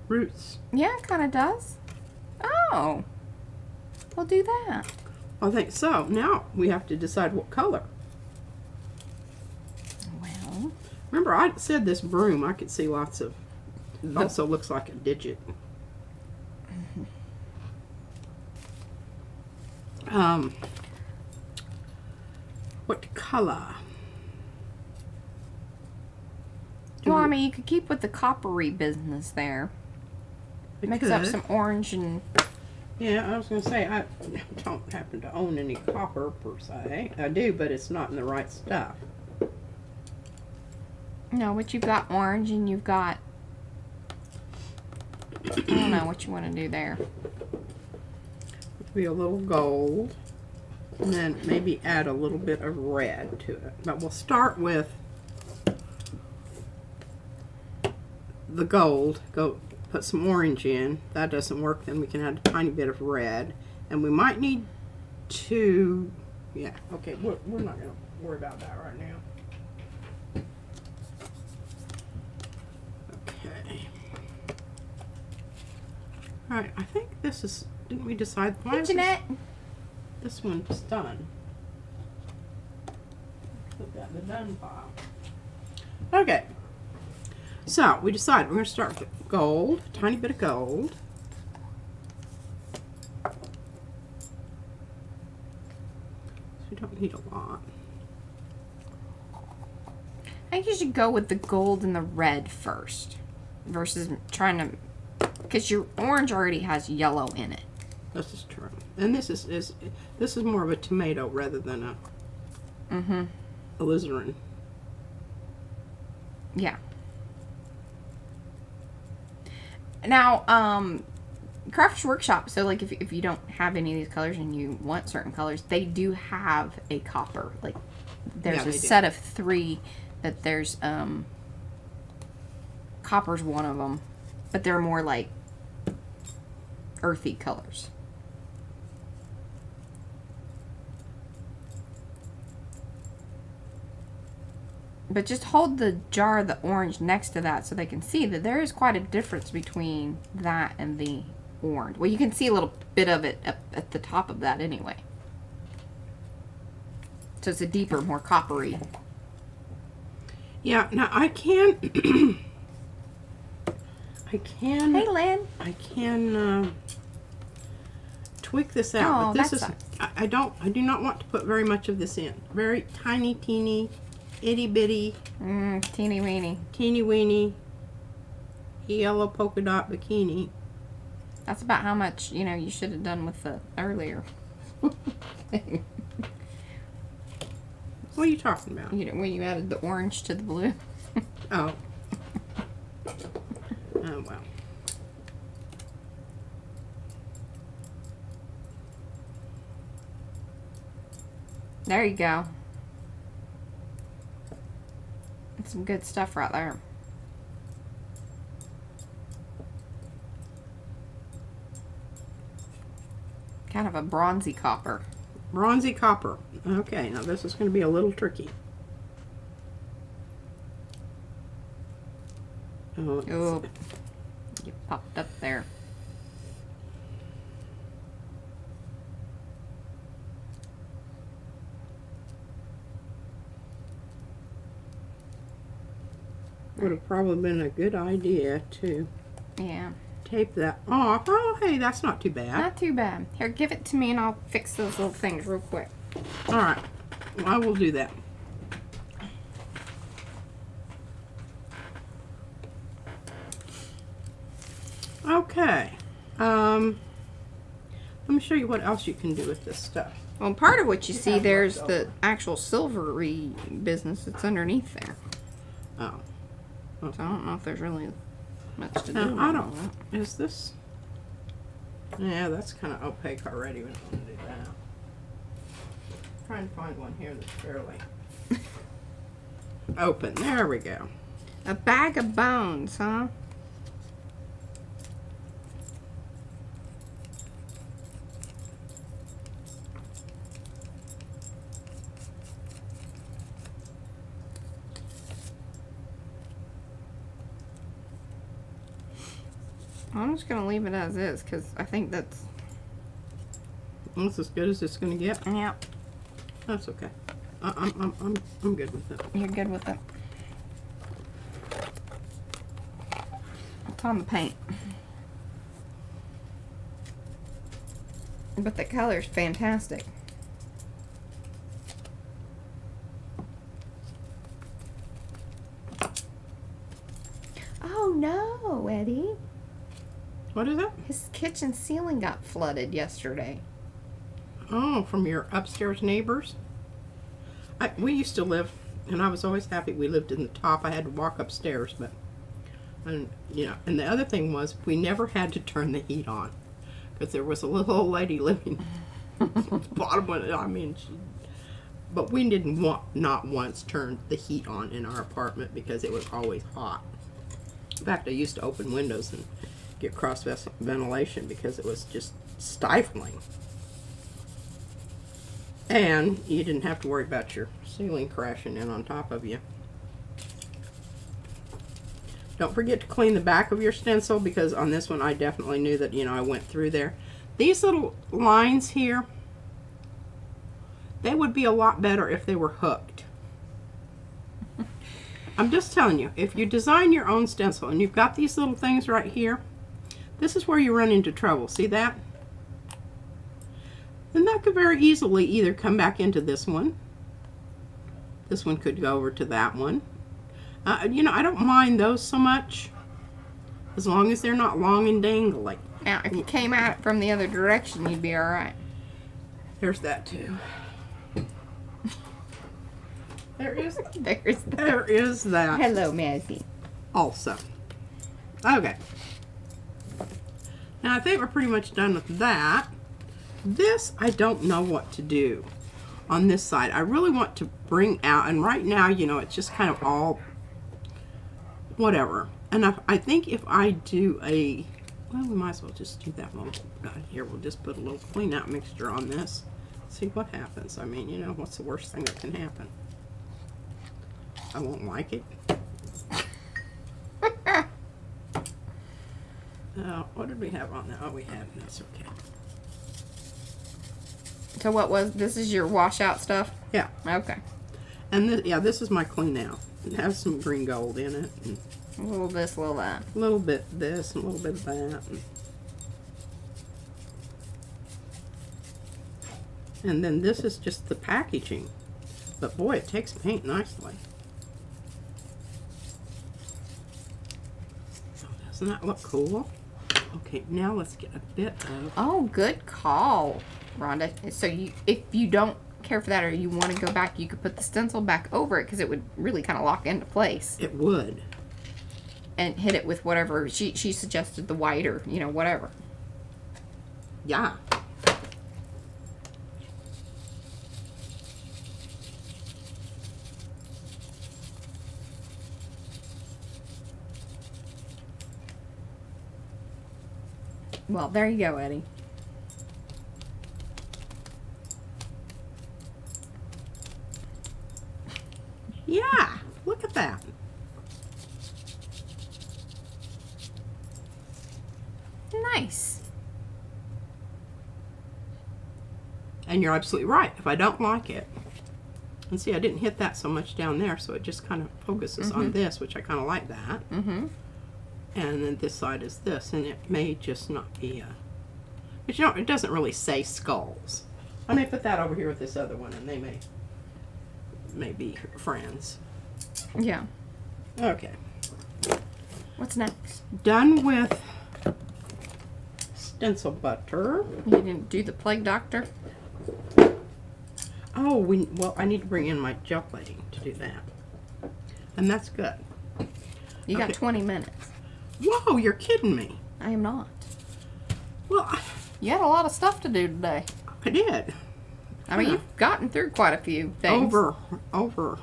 roots. Yeah, it kind of does. Oh, we'll do that. I think so. Now we have to decide what color. Well, Remember, I said this broom. I could see lots of. It also looks like a digit. What color? well, I mean, you could keep with the coppery business there. Mix up some orange and. Yeah, I was going to say, I don't happen to own any copper per se. I do, but it's not in the right stuff. No, but you've got orange and you've got. I don't know what you want to do there. Be a little gold. And then maybe add a little bit of red to it. But we'll start with the gold. Go put some orange in. If that doesn't work, then we can add a tiny bit of red. And we might need to, yeah, okay, we're not going to worry about that right now. Okay. All right, I think this is, didn't we decide? Why Hey, is Jeanette. this one's done? Put that in the done pile. Okay. So we decided we're going to start with gold, a tiny bit of gold. We don't need a lot. I think you should go with the gold and the red first, versus trying to, because your orange already has yellow in it. This is true, and this is more of a tomato rather than a alizarin. Yeah. Now, Crafters Workshop, so like if you don't have any of these colors and you want certain colors, they do have a copper. Like there's Yeah, a they set of 3 that there's copper's one of them, but they're more like earthy colors. But just hold the jar of the orange next to that so they can see that there is quite a difference between that and the orange. Well, you can see a little bit of it up at the top of that anyway. So it's a deeper, more coppery. Yeah. Now I can. Hey, Lynn. I can tweak this out, Oh, but this that's is. I do not want to put very much of this in. Very tiny, teeny, itty bitty, Teeny weeny. teeny weeny, yellow polka dot bikini. That's about how much, you know, you should have done with the earlier. What are you talking about? You know, when you added the orange to the blue. Oh. Oh, well. There you go. That's some good stuff right there. Kind of a bronzy copper. Bronzy copper. Okay, now this is going to be a little tricky. Oh, Oh, you popped up there. would have probably been a good idea to Yeah. tape that off. Oh, hey, that's not too bad. Not too bad. Here, give it to me and I'll fix those little things real quick. All right, I will do that. Okay. Let me show you what else you can do with this stuff. Well, part of what you see have there's left the actual silvery business that's underneath there. Oh. So I don't know if there's really much to do. Now, with I all don't. that. Is this? Yeah, that's kind of opaque already. We don't want to do that. Try and find one here that's fairly open. There we go. A bag of bones, huh? I'm just gonna leave it as is because I think that's That's as good as it's going to get. yeah. That's okay. I'm good with it. You're good with it. It's on the paint, but the color's fantastic. Oh no, Eddie! What is it? His kitchen ceiling got flooded yesterday. Oh, from your upstairs neighbors? We used to live, and I was always happy we lived in the top. I had to walk upstairs, but, and you know, and the other thing was we never had to turn the heat on because there was a little old lady living at the bottom of it. I mean, but we didn't not once turn the heat on in our apartment because it was always hot. In fact, I used to open windows and get cross ventilation because it was just stifling. And you didn't have to worry about your ceiling crashing in on top of you. Don't forget to clean the back of your stencil because on this one I definitely knew that, you know, I went through there. These little lines here, they would be a lot better if they were hooked. I'm just telling you, if you design your own stencil and you've got these little things right here, this is where you run into trouble. See that? And that could very easily either come back into this one. This one could go over to that one. You know, I don't mind those so much as long as they're not long and dangly. Now, if you came at it from the other direction, you'd be all right. There's that too. There is that Hello, Mazzy. also. Okay. Now I think we're pretty much done with that. This, I don't know what to do on this side. I really want to bring out, and right now, you know, it's just kind of all whatever. And I think if I do a, well, we might as well just do that one. Here, we'll just put a little clean out mixture on this. See what happens. I mean, you know, what's the worst thing that can happen? I won't like it. What did we have on that? Oh, we had, that's okay. So what was, this is your washout stuff? Yeah. Okay. And this, yeah, this is my clean out. It has some green gold in it. And A little this, a little that. a little bit this and a little bit of that. And then this is just the packaging. But boy, it takes paint nicely. Oh, doesn't that look cool? Okay, now let's get a bit of... Oh, good call, Rhonda. So if you don't care for that, or you want to go back, you could put the stencil back over it, because it would really kind of lock into place. It would. And hit it with whatever she suggested, the white, or whatever. Yeah. Well, there you go, Eddie. Yeah, look at that. Nice. And you're absolutely right. If I don't like it, and see, I didn't hit that so much down there, so it just kind of focuses on this, which I kind of like that. Mm-hmm. And then this side is this, and it may just not be a... But you know, it doesn't really say skulls. I may put that over here with this other one, and they may be friends. Yeah. Okay. What's next? Done with stencil butter. You didn't do the plague doctor? Oh, well, I need to bring in my gel plating to do that. And that's good. You got Okay. 20 minutes. Whoa, you're kidding me. I am not. Well, You had a lot of stuff to do today. I did. I mean, you've gotten through quite a few things. Over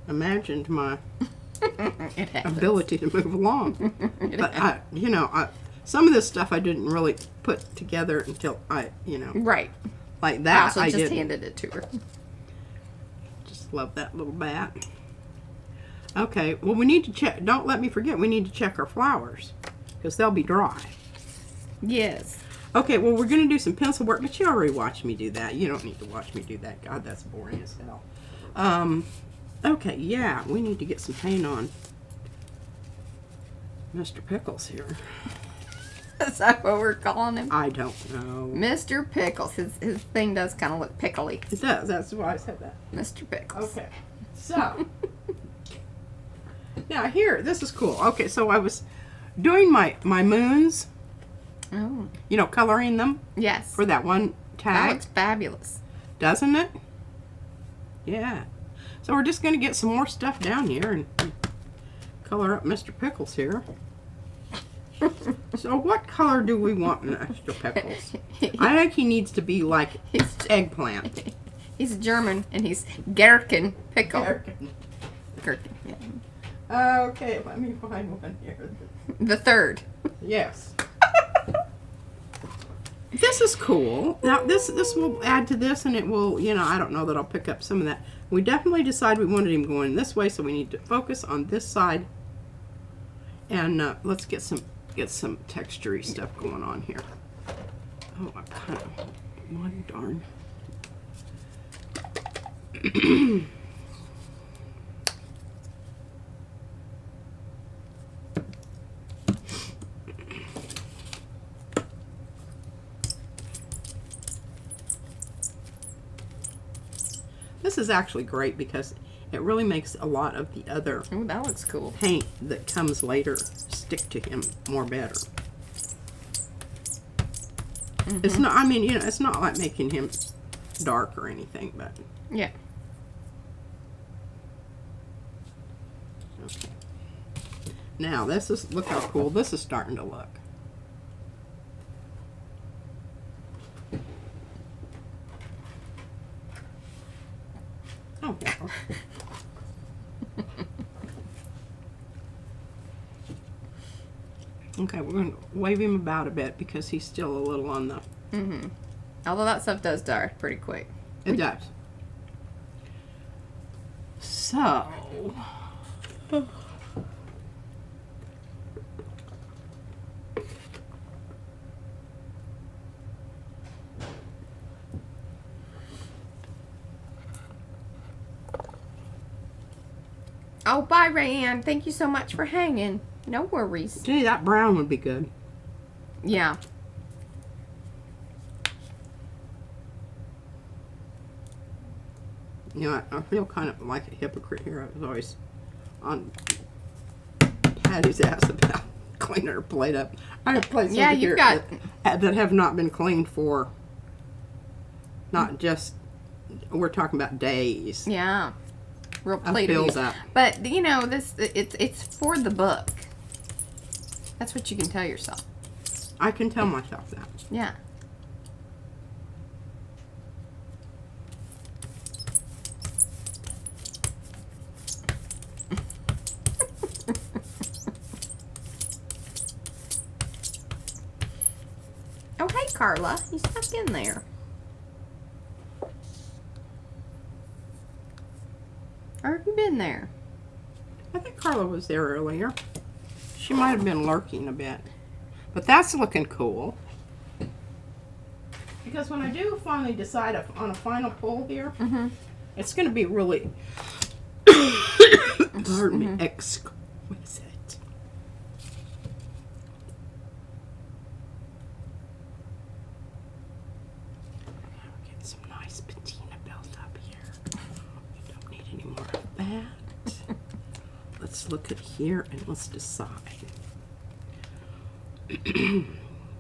imagined my It happens. ability to move along. But some of this stuff I didn't really put together until Right. like I that. also I just did. handed it to her. Just love that little bat. Okay, well, we need to check. Don't let me forget. We need to check our flowers because they'll be dry. Yes. Okay, well, we're going to do some pencil work, but you already watched me do that. You don't need to watch me do that. God, that's boring as hell. Okay, yeah, we need to get some paint on Mr. Pickles here. Is that what we're calling him? I don't know. Mr. Pickles. His thing does kind of look pickly. It does. That's why I said that. Mr. Pickles. Okay, so now here, this is cool. Okay, so I was doing my moons, Oh. Coloring them Yes. for that one That tag. looks fabulous. Doesn't it? Yeah. So we're just going to get some more stuff down here and color up Mr. Pickles here. So what color do we want in Mr. Pickles? I think he needs to be like He's eggplant. He's German, and he's Gherkin Pickle. Gherkin, yeah. Okay, let me find one here. The third. Yes. This is cool. Now this will add to this, and it will, I don't know that I'll pick up some of that. We definitely decided we wanted him going this way, so we need to focus on this side. And let's get some texture-y stuff going on here. Oh, I kind of one darn. This is actually great because it really makes a lot of the other Oh, that looks cool. paint that comes later stick to him more better. It's not, it's not like making him dark or anything, but Yeah. okay. Now look how cool this is starting to look. Oh, yeah. Okay, we're going to wave him about a bit because he's still a little on the... Mm-hmm. Although that stuff does dry pretty quick. It does. So... Oh, bye, Rayanne. Thank you so much for hanging. No worries. Gee, that brown would be good. Yeah. I feel kind of like a hypocrite here. I was always on Patty's ass about cleaning her plate up. I have plates Yeah, over you've here got- that have not been cleaned for, not just, we're talking about days. Yeah. Real I plate feel abuse. that. But, you know, it's for the book. That's what you can tell yourself. I can tell myself that. Yeah. Oh, hey, Carla. You stuck in there. Or have you been there? I think Carla was there earlier. She might have been lurking a bit. But that's looking cool. Because when I do finally decide on a final pull here, it's going to be really, pardon me, exquisite. Now we're getting some nice patina built up here. We don't need any more of that. Let's look at here and let's decide.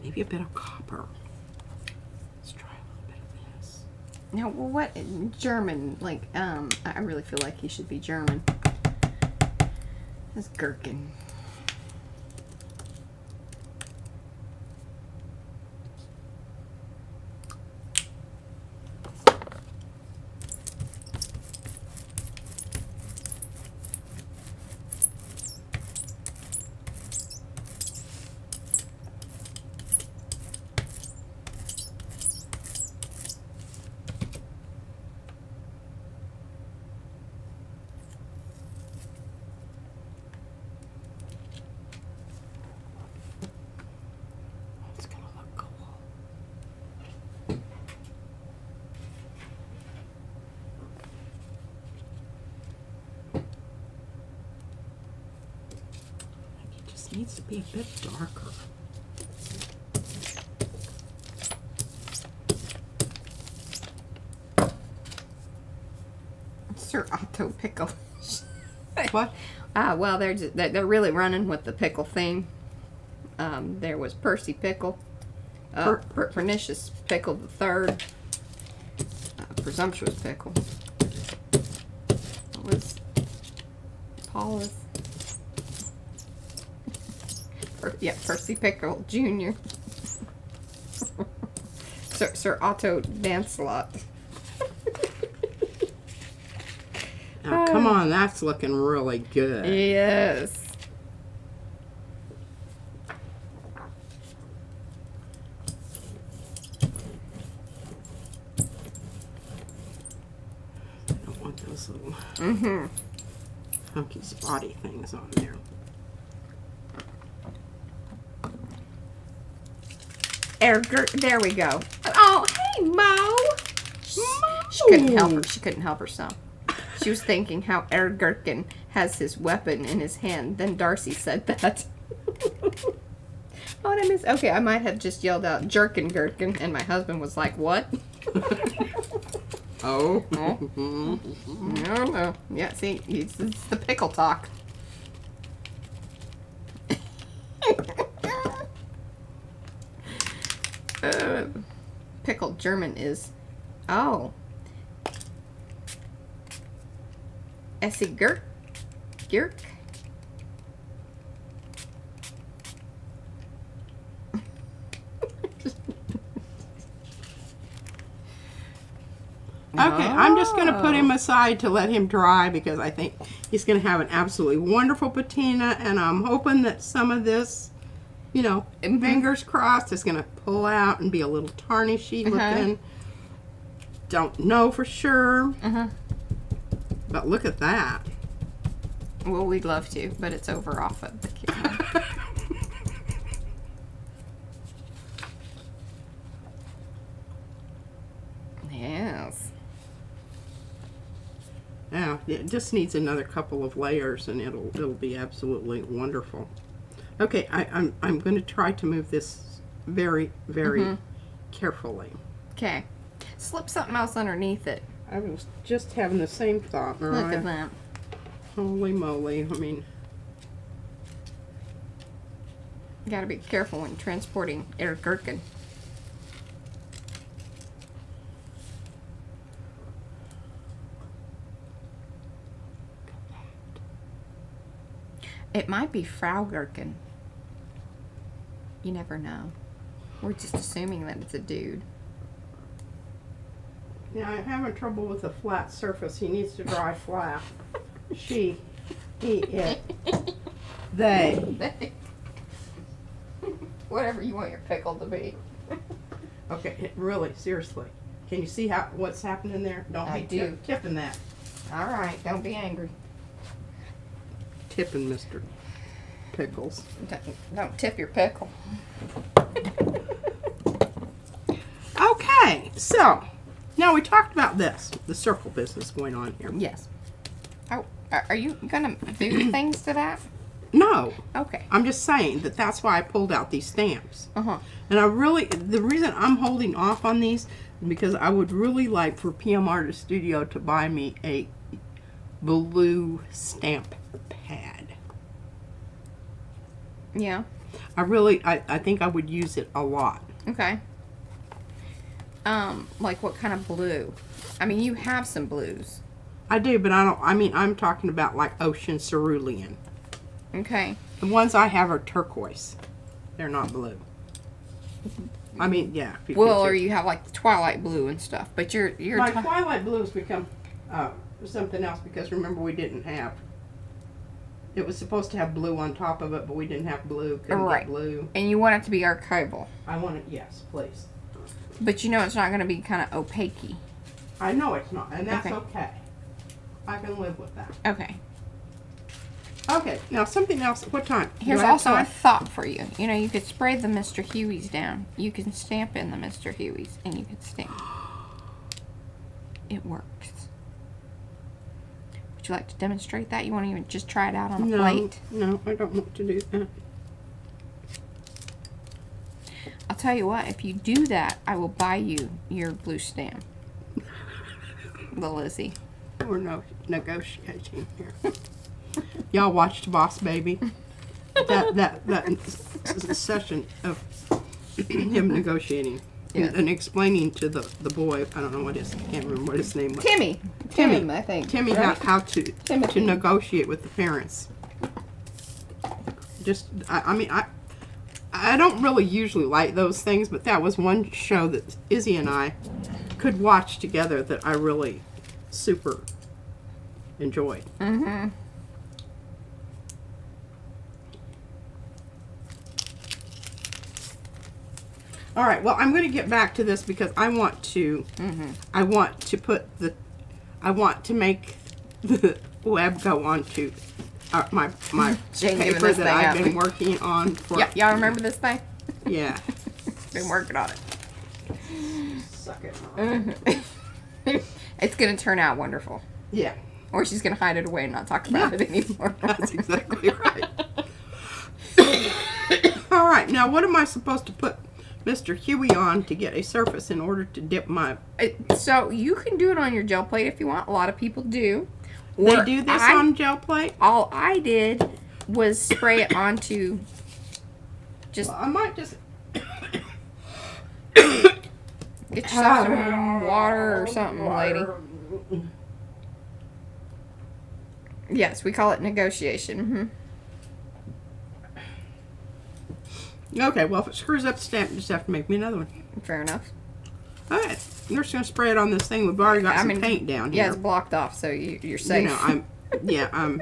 Maybe a bit of copper. Let's try a little bit of this. Now, well, what German? Like, I really feel like he should be German. That's gherkin. It's gonna look cool. I think it just needs to be a bit darker. Sir Otto Pickle. What? Well, they're really running with the pickle theme. There was Percy Pickle, Pernicious Pickle the Third, Presumptuous Pickle. What was Paulus? Percy Pickle Jr. Sir Otto Dancelot. Now, come on, that's looking really good. Yes. I don't want those little funky spotty things on there. There we go. Oh, hey, Mo. She couldn't help her. She couldn't help herself. She was thinking how Herr Gherkin has his weapon in his hand. Then Darcy said that. Oh, did I miss? Okay, I might have just yelled out Jerkin Gherkin, and my husband was like, "What?" Oh. No. Yeah, see, it's the pickle talk. Pickled German is, oh, Essie Gurk. Okay, I'm just going to put him aside to let him dry because I think he's going to have an absolutely wonderful patina, and I'm hoping that some of this, you know, fingers crossed, is going to pull out and be a little tarnishy looking. Don't know for sure, but look at that. Well, we'd love to, but it's over off of the camera. Yes. Yeah, it just needs another couple of layers, and it'll be absolutely wonderful. Okay, I'm going to try to move this very, very carefully. Okay. Slip something else underneath it. I was just having the same thought, Mariah. Look at that. Holy moly! I mean, You gotta be careful when transporting air gherkin. It might be Frau Gherkin. You never know. We're just assuming that it's a dude. Yeah, I'm having trouble with a flat surface. He needs to dry flat. She, he, it, they. Whatever you want your pickle to be. Okay, really, seriously. Can you see what's happening there? Don't I be do. tipping that. All right, don't be angry. Tipping Mr. Pickles. Don't tip your pickle. Okay, so now we talked about this, the circle business going on here. Yes. Oh, are you gonna do things to that? No, Okay. I'm just saying that's why I pulled out these stamps. Uh-huh. And the reason I'm holding off on these is because I would really like for PM Artist Studio to buy me a blue stamp pad. Yeah. I think I would use it a lot. Okay. Like what kind of blue? I mean, you have some blues. I do, but I'm talking about like ocean cerulean. Okay. The ones I have are turquoise. They're not blue. I mean, yeah. Well, or you have like twilight blue and stuff, but you're my twilight blue has become something else because remember we didn't have. It was supposed to have blue on top of it, but we didn't have blue. Couldn't right. get blue. And you want it to be archival. I want it, yes, please. But you know it's not going to be kind of opaque-y. I know it's not, and that's Okay. okay. I can live with that. Okay. Okay, now something else. What time? Here's Do I have also a time? thought for you. You know, you could spray the Mr. Hueys down. You can stamp in the Mr. Hueys, and you can stamp. It works. Would you like to demonstrate that? You want to even just try it out on a plate? No, I don't want to do that. I'll tell you what, if you do that, I will buy you your blue stamp. The Lizzie. We're negotiating here. Y'all watched Boss Baby? That session of him negotiating Yeah. and explaining to the boy, I don't know what his, I can't remember what his name was. Timmy. Tim, I think. Timmy, right? how to Timothy. negotiate with the parents. Just, I don't really usually like those things, but that was one show that Izzy and I could watch together that I really super enjoyed. Mm-hmm. All right, well, I'm going to get back to this because I want to make the web go onto my Jane giving paper this that thing I've up. been working on for. Yeah, y'all remember this thing? Yeah. Been working on it. Suck it. It's gonna turn out wonderful. Yeah. Or she's gonna hide it away and not talk about it anymore. That's exactly right. All right, now what am I supposed to put Mr. Huey on to get a surface in order to dip my... So you can do it on your gel plate if you want. A lot of people do. They Or do this on gel plate? All I did was spray it onto just... Well, I might just... Get yourself some water or something, lady. Yes, we call it negotiation. Okay, well, if it screws up the stamp, you just have to make me another one. Fair enough. All right, we're just going to spray it on this thing. We've already got some paint down here. Yeah, it's blocked off, so you're safe. You know, I'm...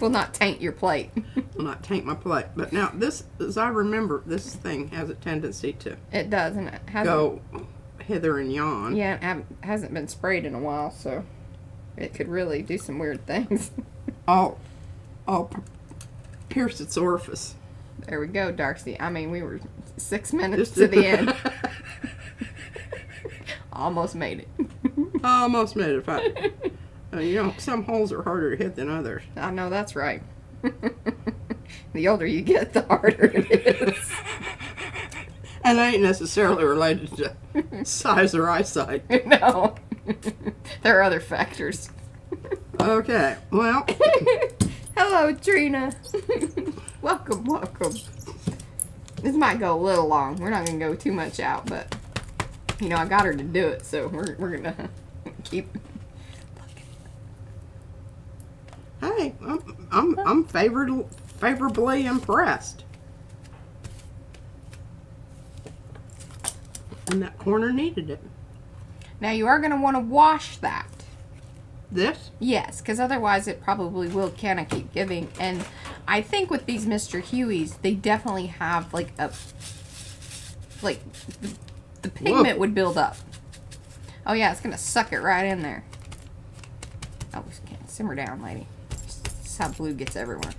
Will not taint your plate. will not taint my plate. But now, this, as I remember, this thing has a tendency to It does, and it hasn't. go hither and yon. Yeah, it hasn't been sprayed in a while, so it could really do some weird things. I'll pierce its orifice. There we go, Darcy. I mean, we were 6 minutes to the end. Almost made it. Almost made it. You know, some holes are harder to hit than others. I know that's right. The older you get, the harder it is. And that ain't necessarily related to size or eyesight. No. There are other factors. Okay, well. Hello, Trina. Welcome. This might go a little long. We're not gonna go too much out, but you know I got her to do it, so we're gonna keep. Hey, I'm favorably impressed. And that corner needed it. Now you are gonna want to wash that. This? Yes, because otherwise it probably will kind of keep giving. And I think with these Mr. Hueys, they definitely have like a the pigment Whoa. would build up. Oh yeah, it's gonna suck it right in there. Oh, simmer down, lady. This is how blue gets everywhere.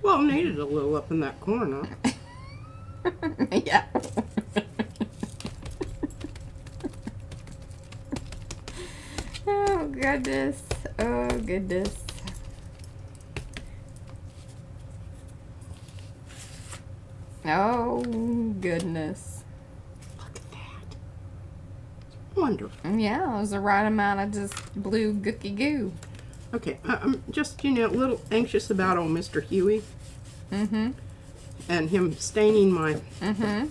Well, needed a little up in that corner. Yeah. Oh goodness. Oh goodness. Oh goodness. Look at that. It's wonderful. Yeah, it was the right amount of just blue gooky goo. Okay, I'm just, you know, a little anxious about old Mr. Huey. Mm-hmm. And him staining my... Mm-hmm.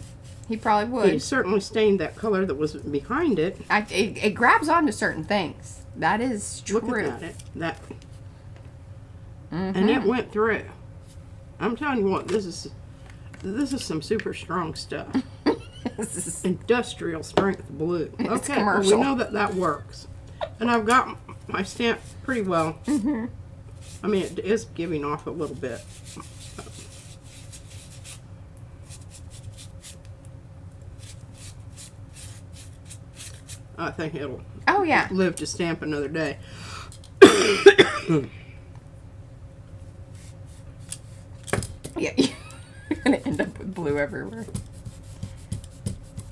He probably He would. certainly stained that color that was behind it. It grabs onto certain things. That is true. Look at that. That. Mm-hmm. And it went through. I'm telling you what, this is some super strong stuff. This is Industrial strength blue. It's Okay, well, commercial. we know that works. And I've got my stamp pretty well. Mm-hmm. I mean, it is giving off a little bit. I think it'll Oh yeah. live to stamp another day. Yeah. You're gonna end up with blue everywhere.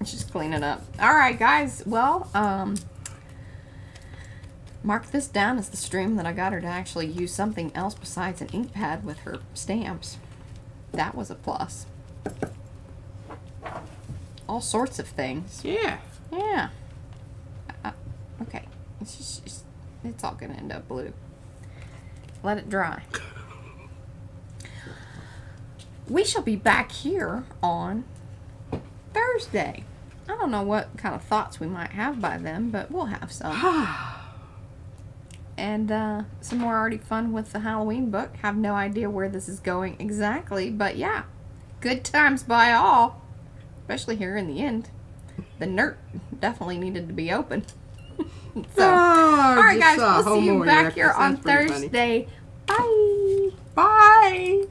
Just clean it up. Alright guys, well, mark this down as the stream that I got her to actually use something else besides an ink pad with her stamps. That was a plus. All sorts of things. Yeah. Yeah. Okay. It's all gonna end up blue. Let it dry. We shall be back here on Thursday. I don't know what kind of thoughts we might have by then, but we'll have some. And some more already fun with the Halloween book. Have no idea where this is going exactly, but yeah. Good times by all. Especially here in the end. The NERT definitely needed to be open. So, alright guys, we'll see you back here on Thursday. Bye! Bye!